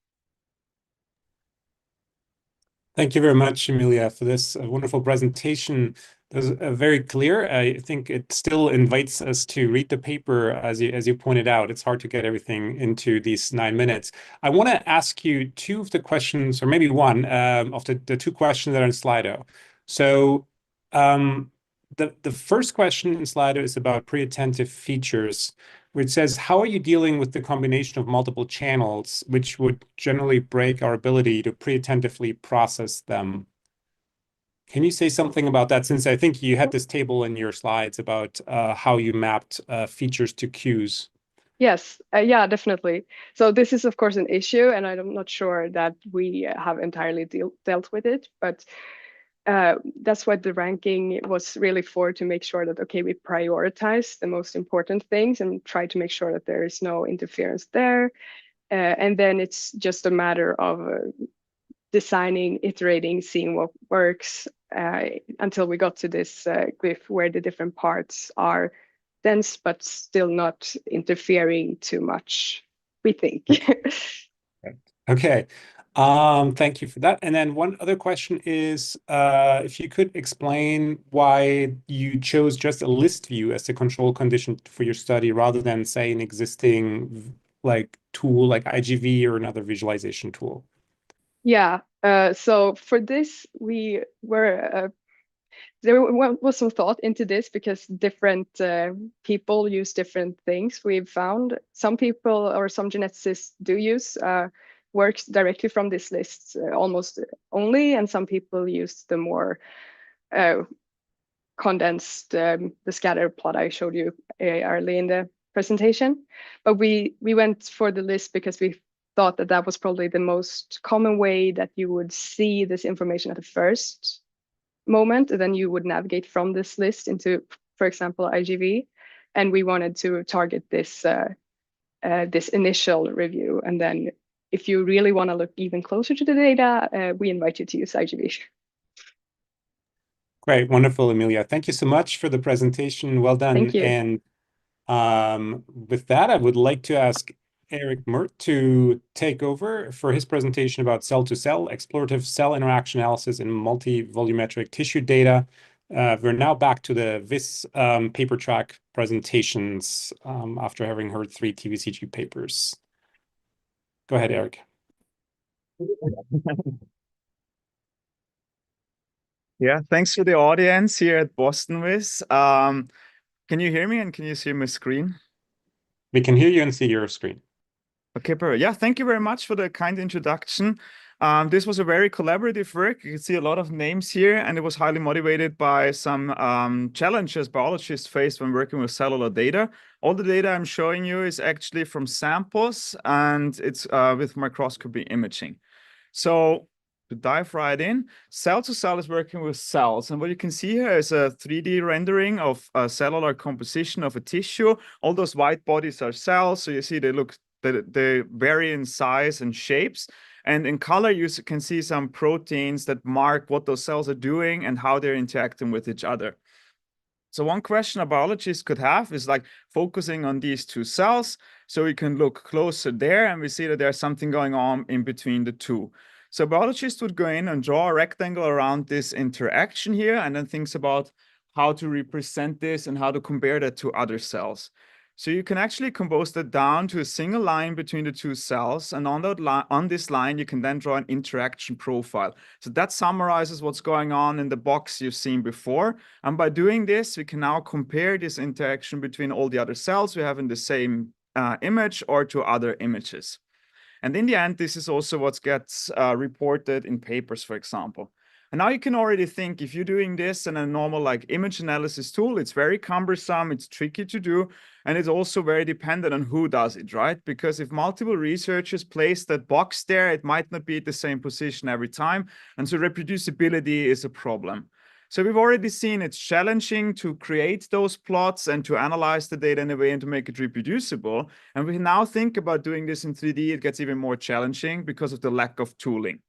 Thank you very much, Emilia, for this wonderful presentation. It was very clear. I think it still invites us to read the paper, as you pointed out. It's hard to get everything into these 9 minutes. I want to ask you two of the questions, or maybe one of the two questions that are in Slido. So the first question in Slido is about pre-attentive features, which says, how are you dealing with the combination of multiple channels, which would generally break our ability to pre-attentively process them? Can you say something about that, since I think you had this table in your slides about how you mapped features to cues? Yes, yeah, definitely. So this is, of course, an issue, and I'm not sure that we have entirely dealt with it, but that's what the ranking was really for, to make sure that, okay, we prioritize the most important things and try to make sure that there is no interference there. And then it's just a matter of designing, iterating, seeing what works until we got to this glyph where the different parts are dense, but still not interfering too much, we think. Okay. Thank you for that. And then one other question is, if you could explain why you chose just a list view as the control condition for your study rather than, say, an existing tool like IGV or another visualization tool. Yeah. So for this, there was some thought into this because different people use different things. We've found some people or some geneticists do use works directly from this list almost only, and some people use the more condensed, the scatter plot I showed you early in the presentation. But we went for the list because we thought that was probably the most common way that you would see this information at the first moment, and then you would navigate from this list into, for example, IGV. And we wanted to target this this initial review, and then if you really want to look even closer to the data, we invite you to use IGV. Great, wonderful, Emilia. Thank you so much for the presentation. Well done. Thank you. And with that, I would like to ask Eric Mert to take over for his presentation about cell-to-cell explorative cell interaction analysis in multi-volumetric tissue data. We're now back to the VIS paper track presentations after having heard 3 TVCG papers. Go ahead, Eric. Yeah, thanks to the audience here at Boston VIS. Can you hear me and can you see my screen? We can hear you and see your screen. Okay, perfect. Yeah, thank you very much for the kind introduction. This was a very collaborative work. You can see a lot of names here, and it was highly motivated by some challenges biologists faced when working with cellular data. All the data I'm showing you is actually from samples, and it's with microscopy imaging. So dive right in, cell to cell is working with cells. And what you can see here is a 3D rendering of a cellular composition of a tissue. All those white bodies are cells. So you see they vary in size and shapes. And in color, you can see some proteins that mark what those cells are doing and how they're interacting with each other. So one question a biologist could have is like focusing on these two cells. So we can look closer there and we see that there's something going on in between the two. So biologists would go in and draw a rectangle around this interaction here and then thinks about how to represent this and how to compare that to other cells. So you can actually compose that down to a single line between the two cells. And on this line, you can then draw an interaction profile. So that summarizes what's going on in the box you've seen before. And by doing this, we can now compare this interaction between all the other cells we have in the same image or to other images. And in the end, this is also what gets reported in papers, for example. And now you can already think if you're doing this in a normal like image analysis tool, it's very cumbersome, it's tricky to do, and it's also very dependent on who does it, right? Because if multiple researchers place that box there, it might not be at the same position every time. And so reproducibility is a problem. So we've already seen it's challenging to create those plots and to analyze the data in a way and to make it reproducible. And we now think about doing this in 3D, it gets even more challenging because of the lack of tooling.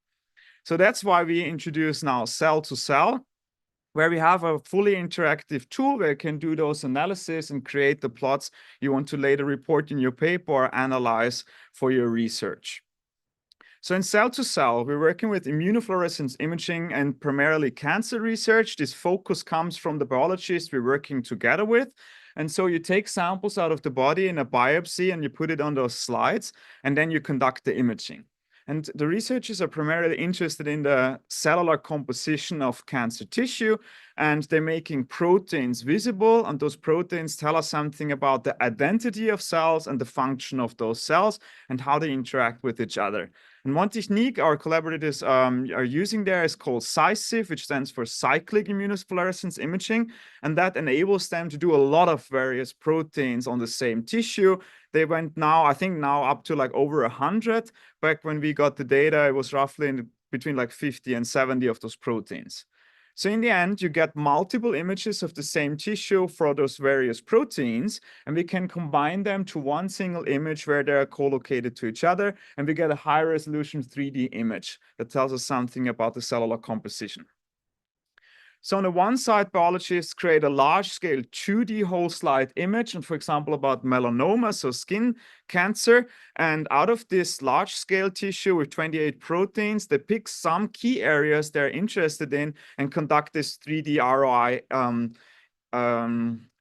So that's why we introduce now cell to cell, where we have a fully interactive tool where you can do those analysis and create the plots you want to later report in your paper or analyze for your research. So in cell to cell, we're working with immunofluorescence imaging and primarily cancer research. This focus comes from the biologists we're working together with. And so you take samples out of the body in a biopsy and you put it on those slides, and then you conduct the imaging. And the researchers are primarily interested in the cellular composition of cancer tissue, and they're making proteins visible, and those proteins tell us something about the identity of cells and the function of those cells and how they interact with each other. And one technique our collaborators are using there is called CyCIF, which stands for cyclic immunofluorescence imaging, and that enables them to do a lot of various proteins on the same tissue. They went now, I think now up to like over 100. Back when we got the data, it was roughly between like 50 and 70 of those proteins. So in the end, you get multiple images of the same tissue for those various proteins, and we can combine them to one single image where they're co-located to each other, and we get a high resolution 3D image that tells us something about the cellular composition. So on the one side, biologists create a large-scale 2D whole slide image, and for example, about melanoma, so skin cancer. And out of this large-scale tissue with 28 proteins, they pick some key areas they're interested in and conduct this 3D ROI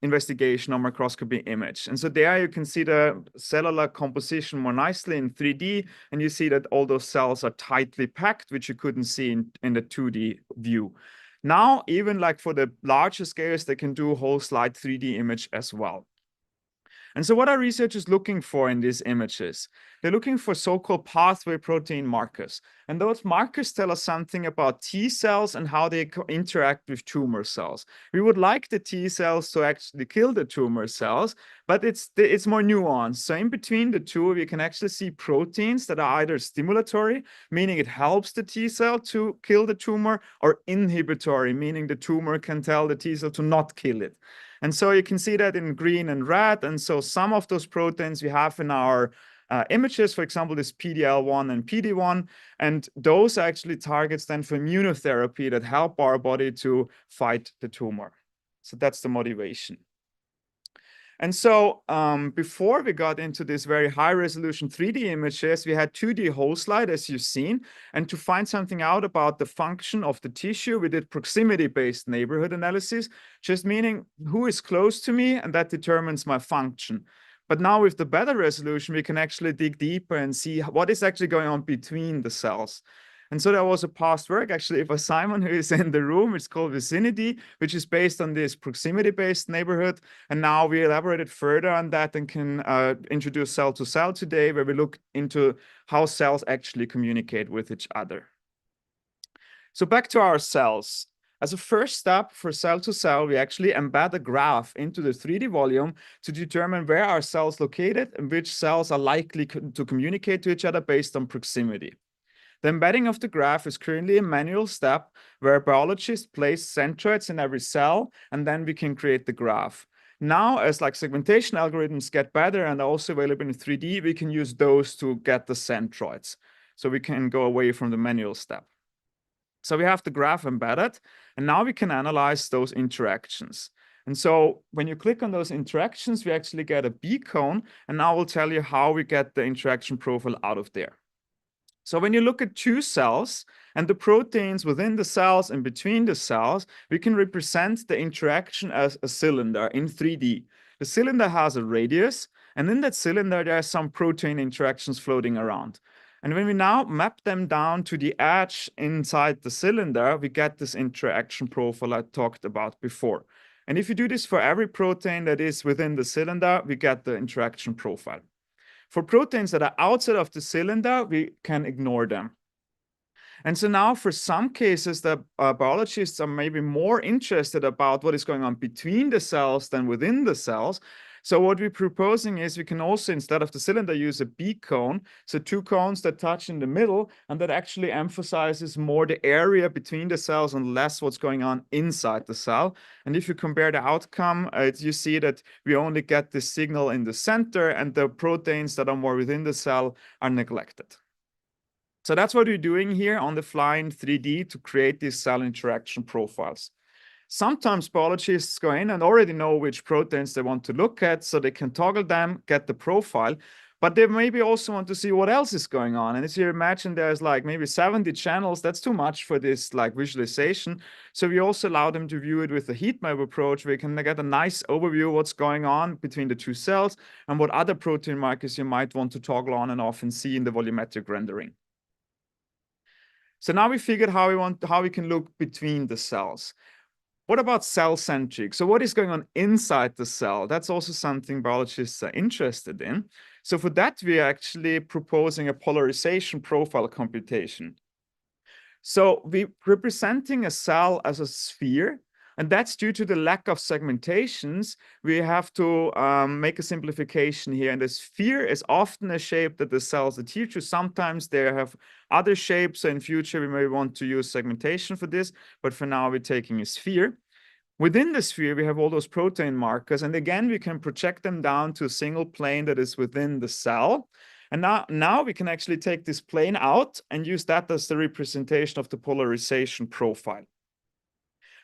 investigation or microscopy image. And so there you can see the cellular composition more nicely in 3D, and you see that all those cells are tightly packed, which you couldn't see in the 2D view. Now, even like for the larger scales, they can do a whole slide 3D image as well. And so what are researchers looking for in these images? They're looking for so-called pathway protein markers. And those markers tell us something about T cells and how they interact with tumor cells. We would like the T cells to actually kill the tumor cells, but it's more nuanced. So in between the two, we can actually see proteins that are either stimulatory, meaning it helps the T cell to kill the tumor, or inhibitory, meaning the tumor can tell the T cell to not kill it. And so you can see that in green and red. And so some of those proteins we have in our images, for example, this PD-L1 and PD-1, and those are actually targets then for immunotherapy that help our body to fight the tumor. So that's the motivation. And so before we got into this very high resolution 3D images, we had 2D whole slide, as you've seen. And to find something out about the function of the tissue, we did proximity-based neighborhood analysis, just meaning who is close to me, and that determines my function. But now with the better resolution, we can actually dig deeper and see what is actually going on between the cells. And so there was a past work actually by Simon, who is in the room. It's called Vicinity, which is based on this proximity-based neighborhood. And now we elaborated further on that and can introduce cell to cell today, where we look into how cells actually communicate with each other. So back to our cells. As a first step for cell to cell, we actually embed a graph into the 3D volume to determine where are cells located and which cells are likely to communicate to each other based on proximity. The embedding of the graph is currently a manual step where biologists place centroids in every cell, and then we can create the graph. Now, as like segmentation algorithms get better and are also available in 3D, we can use those to get the centroids. So we can go away from the manual step. So we have the graph embedded, and now we can analyze those interactions. And so when you click on those interactions, we actually get a B-cone, and now we'll tell you how we get the interaction profile out of there. So when you look at two cells and the proteins within the cells and between the cells, we can represent the interaction as a cylinder in 3D. The cylinder has a radius, and in that cylinder, there are some protein interactions floating around. And when we now map them down to the edge inside the cylinder, we get this interaction profile I talked about before. And if you do this for every protein that is within the cylinder, we get the interaction profile. For proteins that are outside of the cylinder, we can ignore them. And so now for some cases, the biologists are maybe more interested about what is going on between the cells than within the cells. So what we're proposing is we can also, instead of the cylinder, use a B-cone. So two cones that touch in the middle, and that actually emphasizes more the area between the cells and less what's going on inside the cell. And if you compare the outcome, you see that we only get the signal in the center, and the proteins that are more within the cell are neglected. So that's what we're doing here on the fly in 3D to create these cell interaction profiles. Sometimes biologists go in and already know which proteins they want to look at, so they can toggle them, get the profile, but they maybe also want to see what else is going on. And as you imagine, there's like maybe 70 channels. That's too much for this like visualization. So we also allow them to view it with the heat map approach, where you can get a nice overview of what's going on between the two cells and what other protein markers you might want to toggle on and off and see in the volumetric rendering. So now we figured how we can look between the cells. What about cell-centric? So what is going on inside the cell? That's also something biologists are interested in. So for that, we're actually proposing a polarization profile computation. So we're representing a cell as a sphere, and that's due to the lack of segmentations. We have to make a simplification here. And the sphere is often a shape that the cells adhere to. Sometimes they have other shapes. So in future, we may want to use segmentation for this. But for now, we're taking a sphere. Within the sphere, we have all those protein markers. And again, we can project them down to a single plane that is within the cell. And now we can actually take this plane out and use that as the representation of the polarization profile.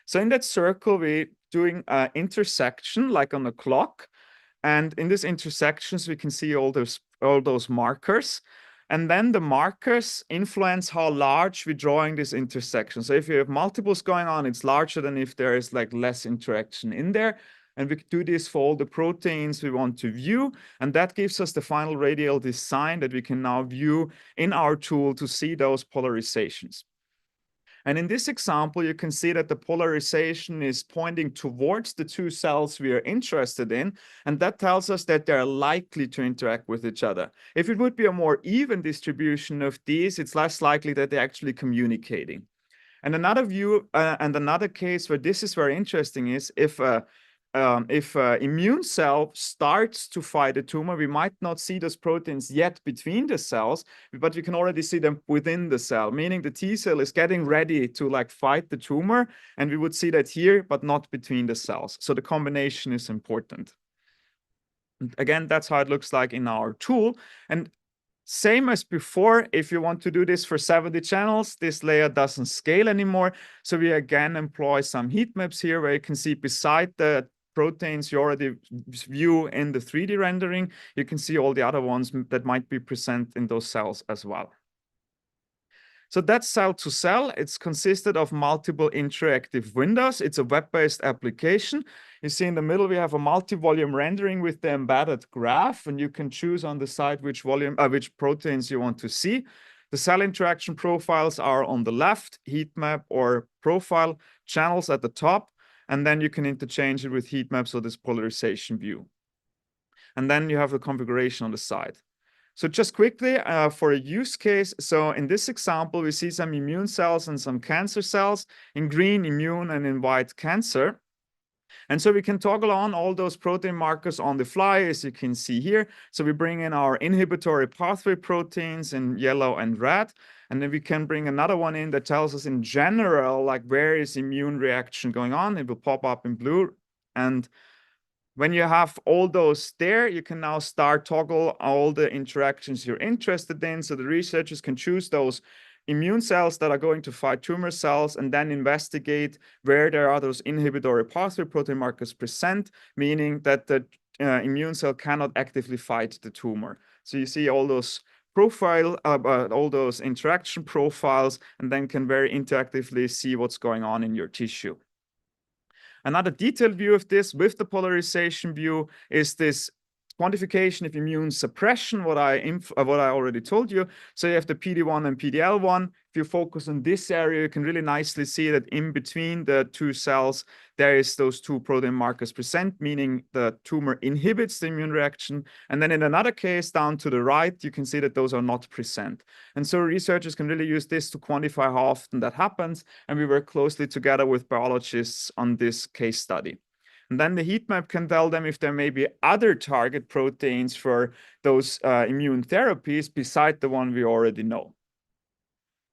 So in that circle, we're doing an intersection like on a clock. And in these intersections, we can see all those markers. And then the markers influence how large we're drawing this intersection. So if you have multiples going on, it's larger than if there is like less interaction in there. And we do this for all the proteins we want to view. And that gives us the final radial design that we can now view in our tool to see those polarizations. And in this example, you can see that the polarization is pointing towards the two cells we are interested in. And that tells us that they're likely to interact with each other. If it would be a more even distribution of these, it's less likely that they're actually communicating. And another view and another case where this is very interesting is if an immune cell starts to fight a tumor, we might not see those proteins yet between the cells, but we can already see them within the cell, meaning the T cell is getting ready to like fight the tumor. And we would see that here, but not between the cells. So the combination is important. And again, that's how it looks like in our tool. And same as before, if you want to do this for 70 channels, this layer doesn't scale anymore. So we again employ some heat maps here where you can see beside the proteins you already view in the 3D rendering, you can see all the other ones that might be present in those cells as well. So that's cell to cell. It's consisted of multiple interactive windows. It's a web-based application. You see in the middle, we have a multi-volume rendering with the embedded graph, and you can choose on the side which proteins you want to see. The cell interaction profiles are on the left, heat map or profile channels at the top, and then you can interchange it with heat maps or this polarization view. And then you have the configuration on the side. So just quickly for a use case. So in this example, we see some immune cells and some cancer cells, in green immune and in white cancer. And so we can toggle on all those protein markers on the fly, as you can see here. So we bring in our inhibitory pathway proteins in yellow and red. And then we can bring another one in that tells us in general, like where is immune reaction going on. It will pop up in blue. And when you have all those there, you can now start toggle all the interactions you're interested in. So the researchers can choose those immune cells that are going to fight tumor cells and then investigate where there are those inhibitory pathway protein markers present, meaning that the immune cell cannot actively fight the tumor. So you see all those all those interaction profiles, and then can very interactively see what's going on in your tissue. Another detailed view of this with the polarization view is this quantification of immune suppression, what I already told you. So you have the PD-1 and PD-L1. If you focus on this area, you can really nicely see that in between the two cells, there is those two protein markers present, meaning the tumor inhibits the immune reaction. And then in another case, down to the right, you can see that those are not present. And so researchers can really use this to quantify how often that happens. And we work closely together with biologists on this case study. And then the heat map can tell them if there may be other target proteins for those immune therapies beside the one we already know.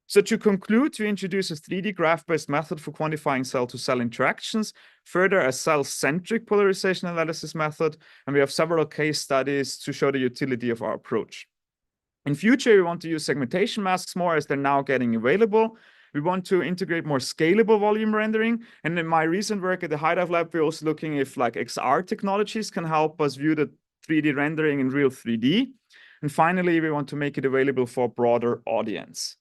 So to conclude, we introduce a 3D graph-based method for quantifying cell-to-cell interactions, further a cell-centric polarization analysis method, and we have several case studies to show the utility of our approach. In future, we want to use segmentation masks more as they're now getting available. We want to integrate more scalable volume rendering. And in my recent work at the High Dive Lab, we're also looking if like XR technologies can help us view the 3D rendering in real 3D. And finally, we want to make it available for a broader audience.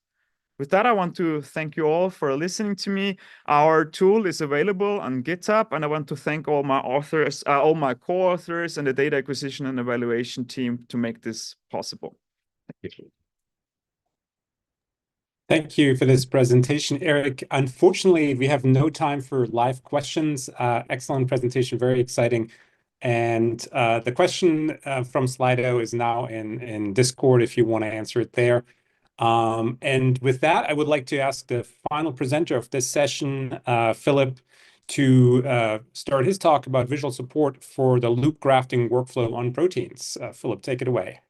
With that, I want to thank you all for listening to me. Our tool is available on GitHub, and I want to thank all my authors, all my co-authors, and the data acquisition and evaluation team to make this possible. Thank you. Thank you for this presentation, Eric. Unfortunately, we have no time for live questions. Excellent presentation, very exciting. And the question from Slido is now in Discord if you want to answer it there. And with that, I would like to ask the final presenter of this session, Philipp, to start his talk about visual support for the loop grafting workflow on proteins. Philipp, take it away.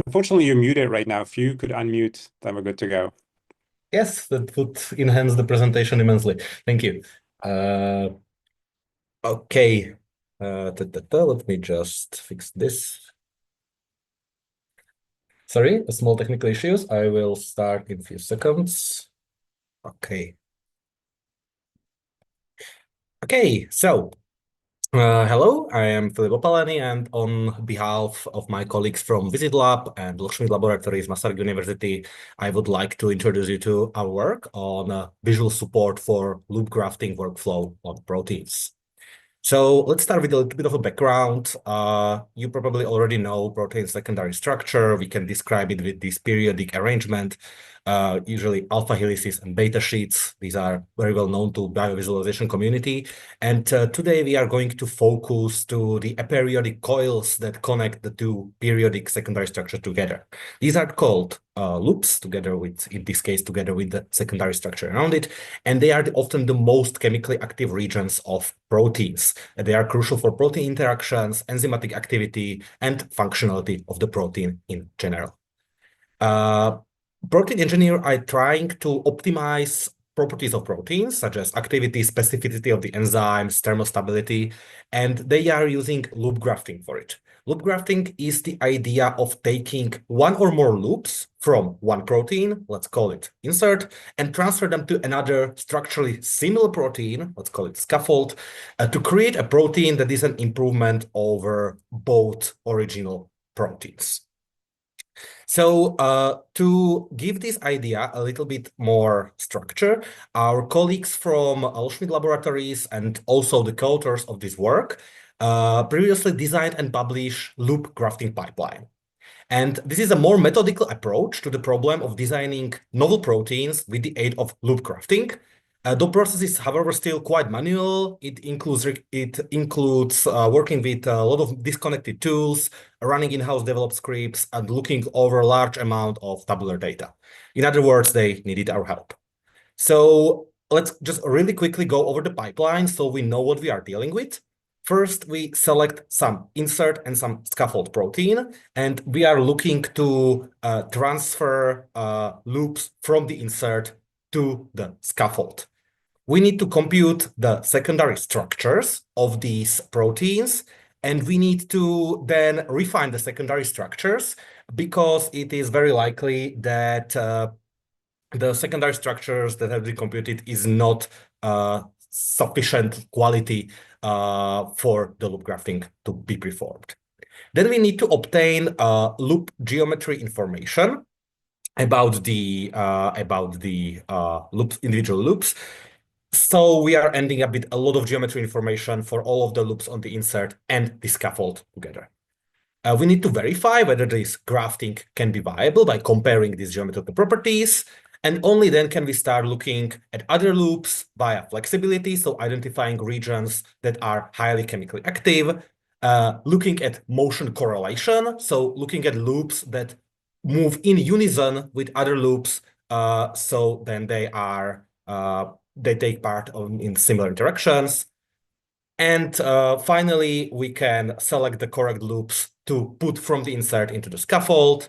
Unfortunately, you're muted right now. If you could unmute, then we're good to go. Yes, that would enhance the presentation immensely. Thank you. Okay. Let me just fix this. Sorry, a small technical issues. I will start in a few seconds. Okay. Okay, so hello, I am Philipp, and on behalf of my colleagues from Visit Lab and Schmidt Laboratories, Masaryk University, I would like to introduce you to our work on visual support for loop grafting workflow on proteins. So let's start with a little bit of a background. You probably already know protein secondary structure. We can describe it with this periodic arrangement, usually alpha helices and beta sheets. These are very well known to biovisualization community. And today we are going to focus to the aperiodic coils that connect the two periodic secondary structures together. These are called loops, together with, in this case, together with the secondary structure around it. And they are often the most chemically active regions of proteins. They are crucial for protein interactions, enzymatic activity, and functionality of the protein in general. Protein engineers are trying to optimize properties of proteins, such as activity, specificity of the enzymes, thermostability, and they are using loop grafting for it. Loop grafting is the idea of taking one or more loops from one protein, let's call it insert, and transfer them to another structurally similar protein, let's call it scaffold, to create a protein that is an improvement over both original proteins. So to give this idea a little bit more structure, our colleagues from Schmidt Laboratories and also the co-authors of this work previously designed and published loop grafting pipeline. And this is a more methodical approach to the problem of designing novel proteins with the aid of loop grafting. The process is, however, still quite manual. It includes working with a lot of disconnected tools, running in-house developed scripts, and looking over a large amount of tabular data. In other words, they needed our help. So let's just really quickly go over the pipeline so we know what we are dealing with. First, we select some insert and some scaffold protein, and we are looking to transfer loops from the insert to the scaffold. We need to compute the secondary structures of these proteins, and we need to then refine the secondary structures because it is very likely that the secondary structures that have been computed is not sufficient quality for the loop grafting to be performed. Then we need to obtain loop geometry information about the loops, individual loops. So we are ending up with a lot of geometry information for all of the loops on the insert and the scaffold together. We need to verify whether this grafting can be viable by comparing these geometrical properties. And only then can we start looking at other loops via flexibility, so identifying regions that are highly chemically active, looking at motion correlation, so looking at loops that move in unison with other loops, so then they take part in similar interactions. And finally, we can select the correct loops to put from the insert into the scaffold.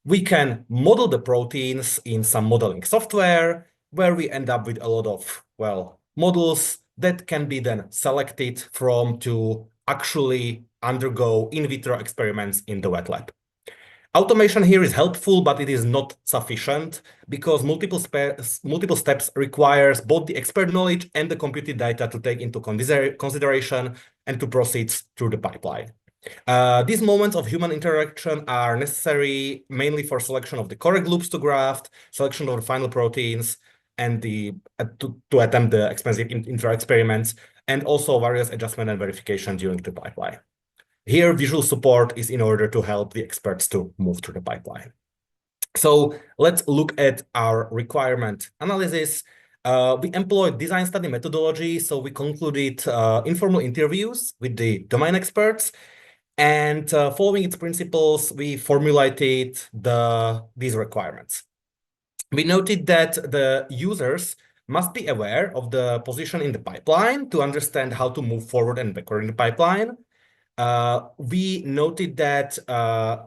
We can model the proteins in some modeling software where we end up with a lot of, well, models that can be then selected from to actually undergo in vitro experiments in the wet lab. Automation here is helpful, but it is not sufficient because multiple steps requires both the expert knowledge and the computed data to take into consideration and to proceed through the pipeline. These moments of human interaction are necessary mainly for selection of the correct loops to graft, selection of the final proteins, and to attempt the expensive intra experiments, and also various adjustment and verification during the pipeline. Here, visual support is in order to help the experts to move through the pipeline. So let's look at our requirement analysis. We employed design study methodology, so we concluded informal interviews with the domain experts. And following its principles, we formulated these requirements. We noted that the users must be aware of the position in the pipeline to understand how to move forward and backward in the pipeline. We noted that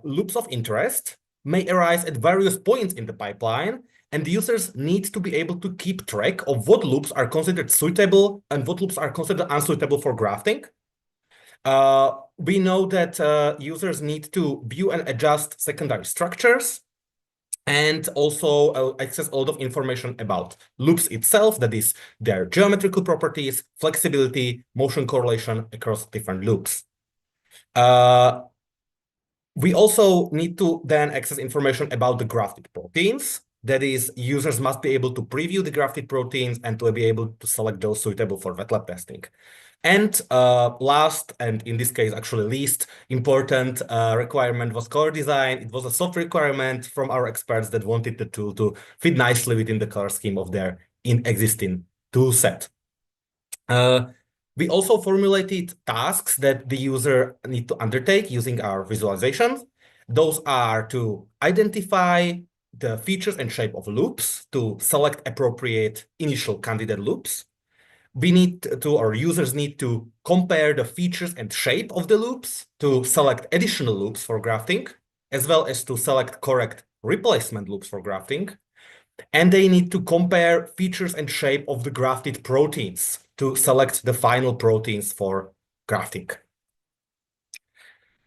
loops of interest may arise at various points in the pipeline, and the users need to be able to keep track of what loops are considered suitable and what loops are considered unsuitable for grafting. We know that users need to view and adjust secondary structures and also access a lot of information about loops itself, that is their geometrical properties, flexibility, motion correlation across different loops. We also need to then access information about the grafted proteins. That is, users must be able to preview the grafted proteins and to be able to select those suitable for wet lab testing. And last, and in this case, actually least important requirement was color design. It was a soft requirement from our experts that wanted the tool to fit nicely within the color scheme of their existing tool set. We also formulated tasks that the user need to undertake using our visualizations. Those are to identify the features and shape of loops, to select appropriate initial candidate loops. We need to, or users need to compare the features and shape of the loops to select additional loops for grafting, as well as to select correct replacement loops for grafting. And they need to compare features and shape of the grafted proteins to select the final proteins for grafting.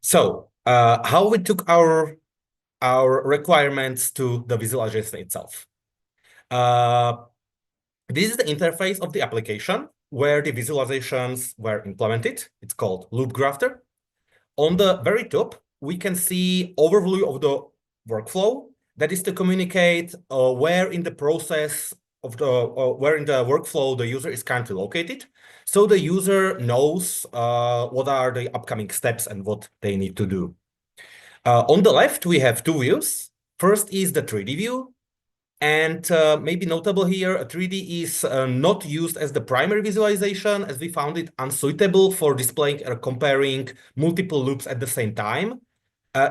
So how we took our requirements to the visualization itself. This is the interface of the application where the visualizations were implemented. It's called Loop Grafter. On the very top, we can see overview of the workflow. That is to communicate where in the process of where in the workflow the user is currently located. So the user knows what are the upcoming steps and what they need to do. On the left, we have two views. First is the 3D view. And maybe notable here, 3D is not used as the primary visualization, as we found it unsuitable for displaying or comparing multiple loops at the same time.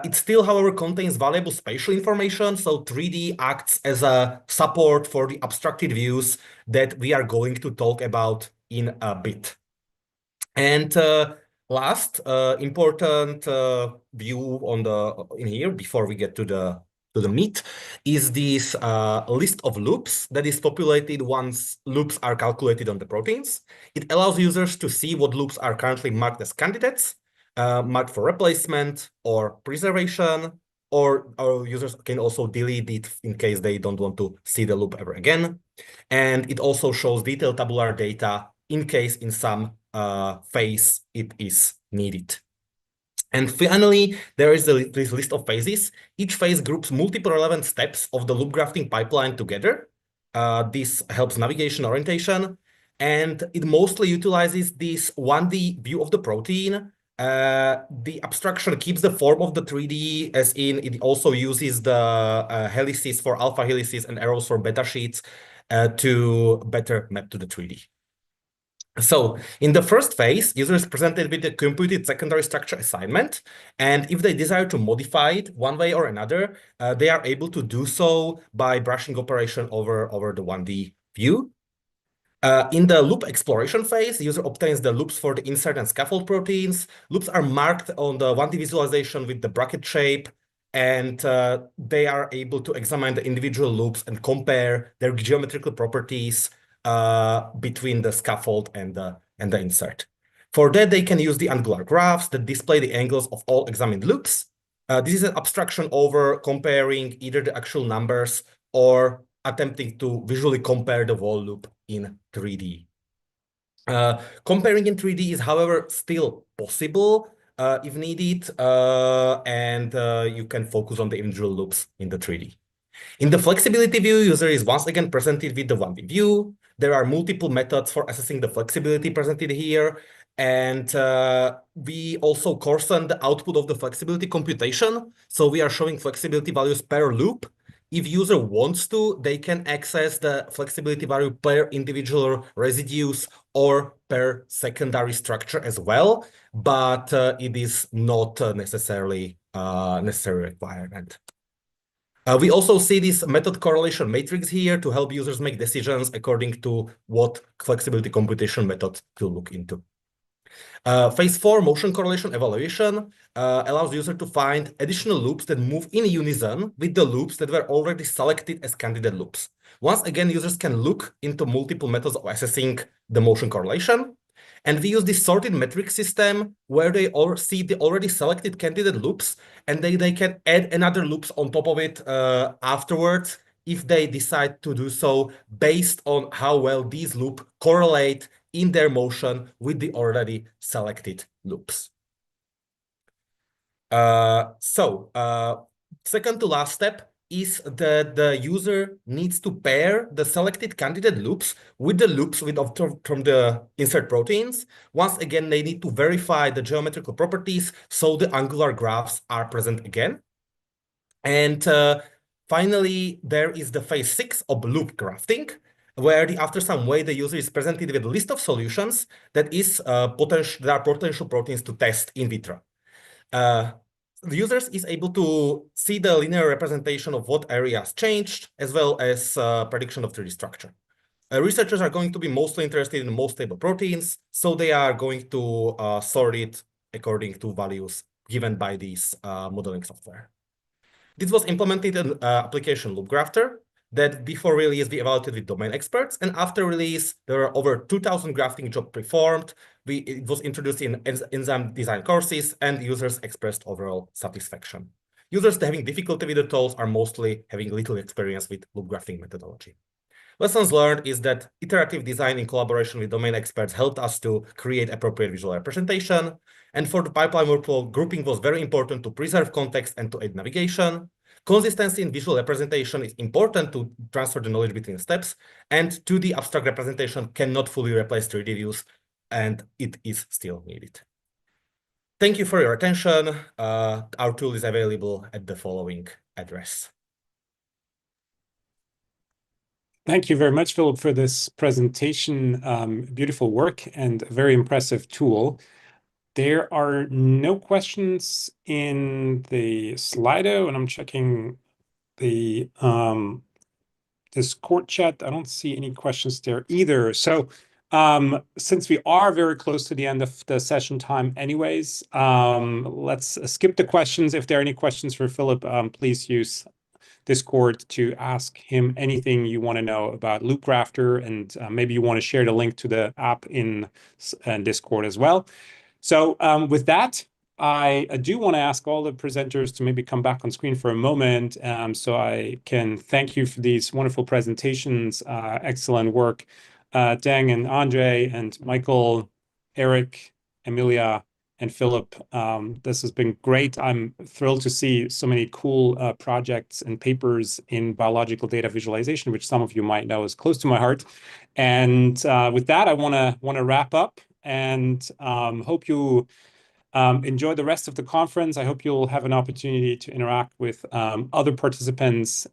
It still, however, contains valuable spatial information, so 3D acts as a support for the abstracted views that we are going to talk about in a bit. And last important view on in here before we get to the meat is this list of loops that is populated once loops are calculated on the proteins. It allows users to see what loops are currently marked as candidates, marked for replacement or preservation, or users can also delete it in case they don't want to see the loop ever again. And it also shows detailed tabular data in case in some phase it is needed. And finally, there is this list of phases. Each phase groups multiple relevant steps of the loop grafting pipeline together. This helps navigation orientation, and it mostly utilizes this 1D view of the protein. The abstraction keeps the form of the 3D, as in it also uses the helices for alpha helices and arrows for beta sheets to better map to the 3D. So in the first phase, user is presented with a computed secondary structure assignment. And if they desire to modify it one way or another, they are able to do so by brushing operation over the 1D view. In the loop exploration phase, the user obtains the loops for the insert and scaffold proteins. Loops are marked on the 1D visualization with the bracket shape, and they are able to examine the individual loops and compare their geometrical properties between the scaffold and the insert. For that, they can use the angular graphs that display the angles of all examined loops. This is an abstraction over comparing either the actual numbers or attempting to visually compare the whole loop in 3D. Comparing in 3D is, however, still possible if needed, and you can focus on the individual loops in the 3D. In the flexibility view, user is once again presented with the 1D view. There are multiple methods for assessing the flexibility presented here. And we also coarsen the output of the flexibility computation. So we are showing flexibility values per loop. If user wants to, they can access the flexibility value per individual residues or per secondary structure as well. But it is not necessarily necessary requirement. We also see this method correlation matrix here to help users make decisions according to what flexibility computation method to look into. Phase 4, motion correlation evaluation, allows user to find additional loops that move in unison with the loops that were already selected as candidate loops. Once again, users can look into multiple methods of assessing the motion correlation. And we use this sorted metric system where they all see the already selected candidate loops, and they can add another loops on top of it afterwards if they decide to do so based on how well these loops correlate in their motion with the already selected loops. Second to last step is that the user needs to pair the selected candidate loops with the loops from the insert proteins. Once again, they need to verify the geometrical properties so the angular graphs are present again. And finally, there is the phase 6 of loop grafting, where after some way, the user is presented with a list of solutions that are potential proteins to test in vitro. The user is able to see the linear representation of what areas changed, as well as prediction of 3D structure. Researchers are going to be mostly interested in the most stable proteins, so they are going to sort it according to values given by this modeling software. This was implemented in application Loop Grafter that before release we evaluated with domain experts, and after release there were over 2,000 grafting jobs performed. It was introduced in enzyme design courses, and users expressed overall satisfaction. Users having difficulty with the tools are mostly having little experience with loop grafting methodology. Lessons learned is that iterative design in collaboration with domain experts helped us to create appropriate visual representation. And for the pipeline workflow, grouping was very important to preserve context and to aid navigation. Consistency in visual representation is important to transfer the knowledge between steps, and 2D abstract representation cannot fully replace 3D views, and it is still needed. Thank you for your attention. Our tool is available at the following address. Thank you very much, Philipp, for this presentation. Beautiful work and a very impressive tool. There are no questions in the Slido, and I'm checking the Discord chat. I don't see any questions there either. So since we are very close to the end of the session time anyways, let's skip the questions. If there are any questions for Philipp, please use Discord to ask him anything you want to know about LoopGrafter, and maybe you want to share the link to the app in Discord as well. So with that, I do want to ask all the presenters to maybe come back on screen for a moment, so I can thank you for these wonderful presentations. Excellent work, Deng and Ondřej and Michael, Eric, Emilia, and Philipp. This has been great. I'm thrilled to see so many cool projects and papers in biological data visualization, which some of you might know is close to my heart. And with that, I want to wrap up and hope you enjoy the rest of the conference. I hope you'll have an opportunity to interact with other participants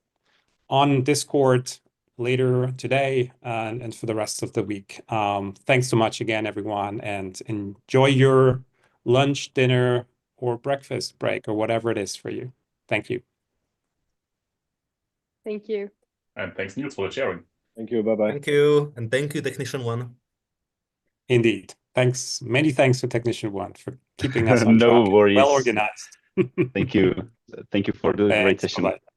on Discord later today and for the rest of the week. Thanks so much again, everyone, and enjoy your lunch, dinner, or breakfast break, or whatever it is for you. Thank you. Thank you. And thanks, Niels, for the sharing. Thank you. Bye-bye. Thank you. And thank you, Technician One. Indeed. Thanks. Many thanks to Technician One for keeping us on No track. worries. Well organized. Thank you. Thank you for the great Thanks. session. Bye-bye.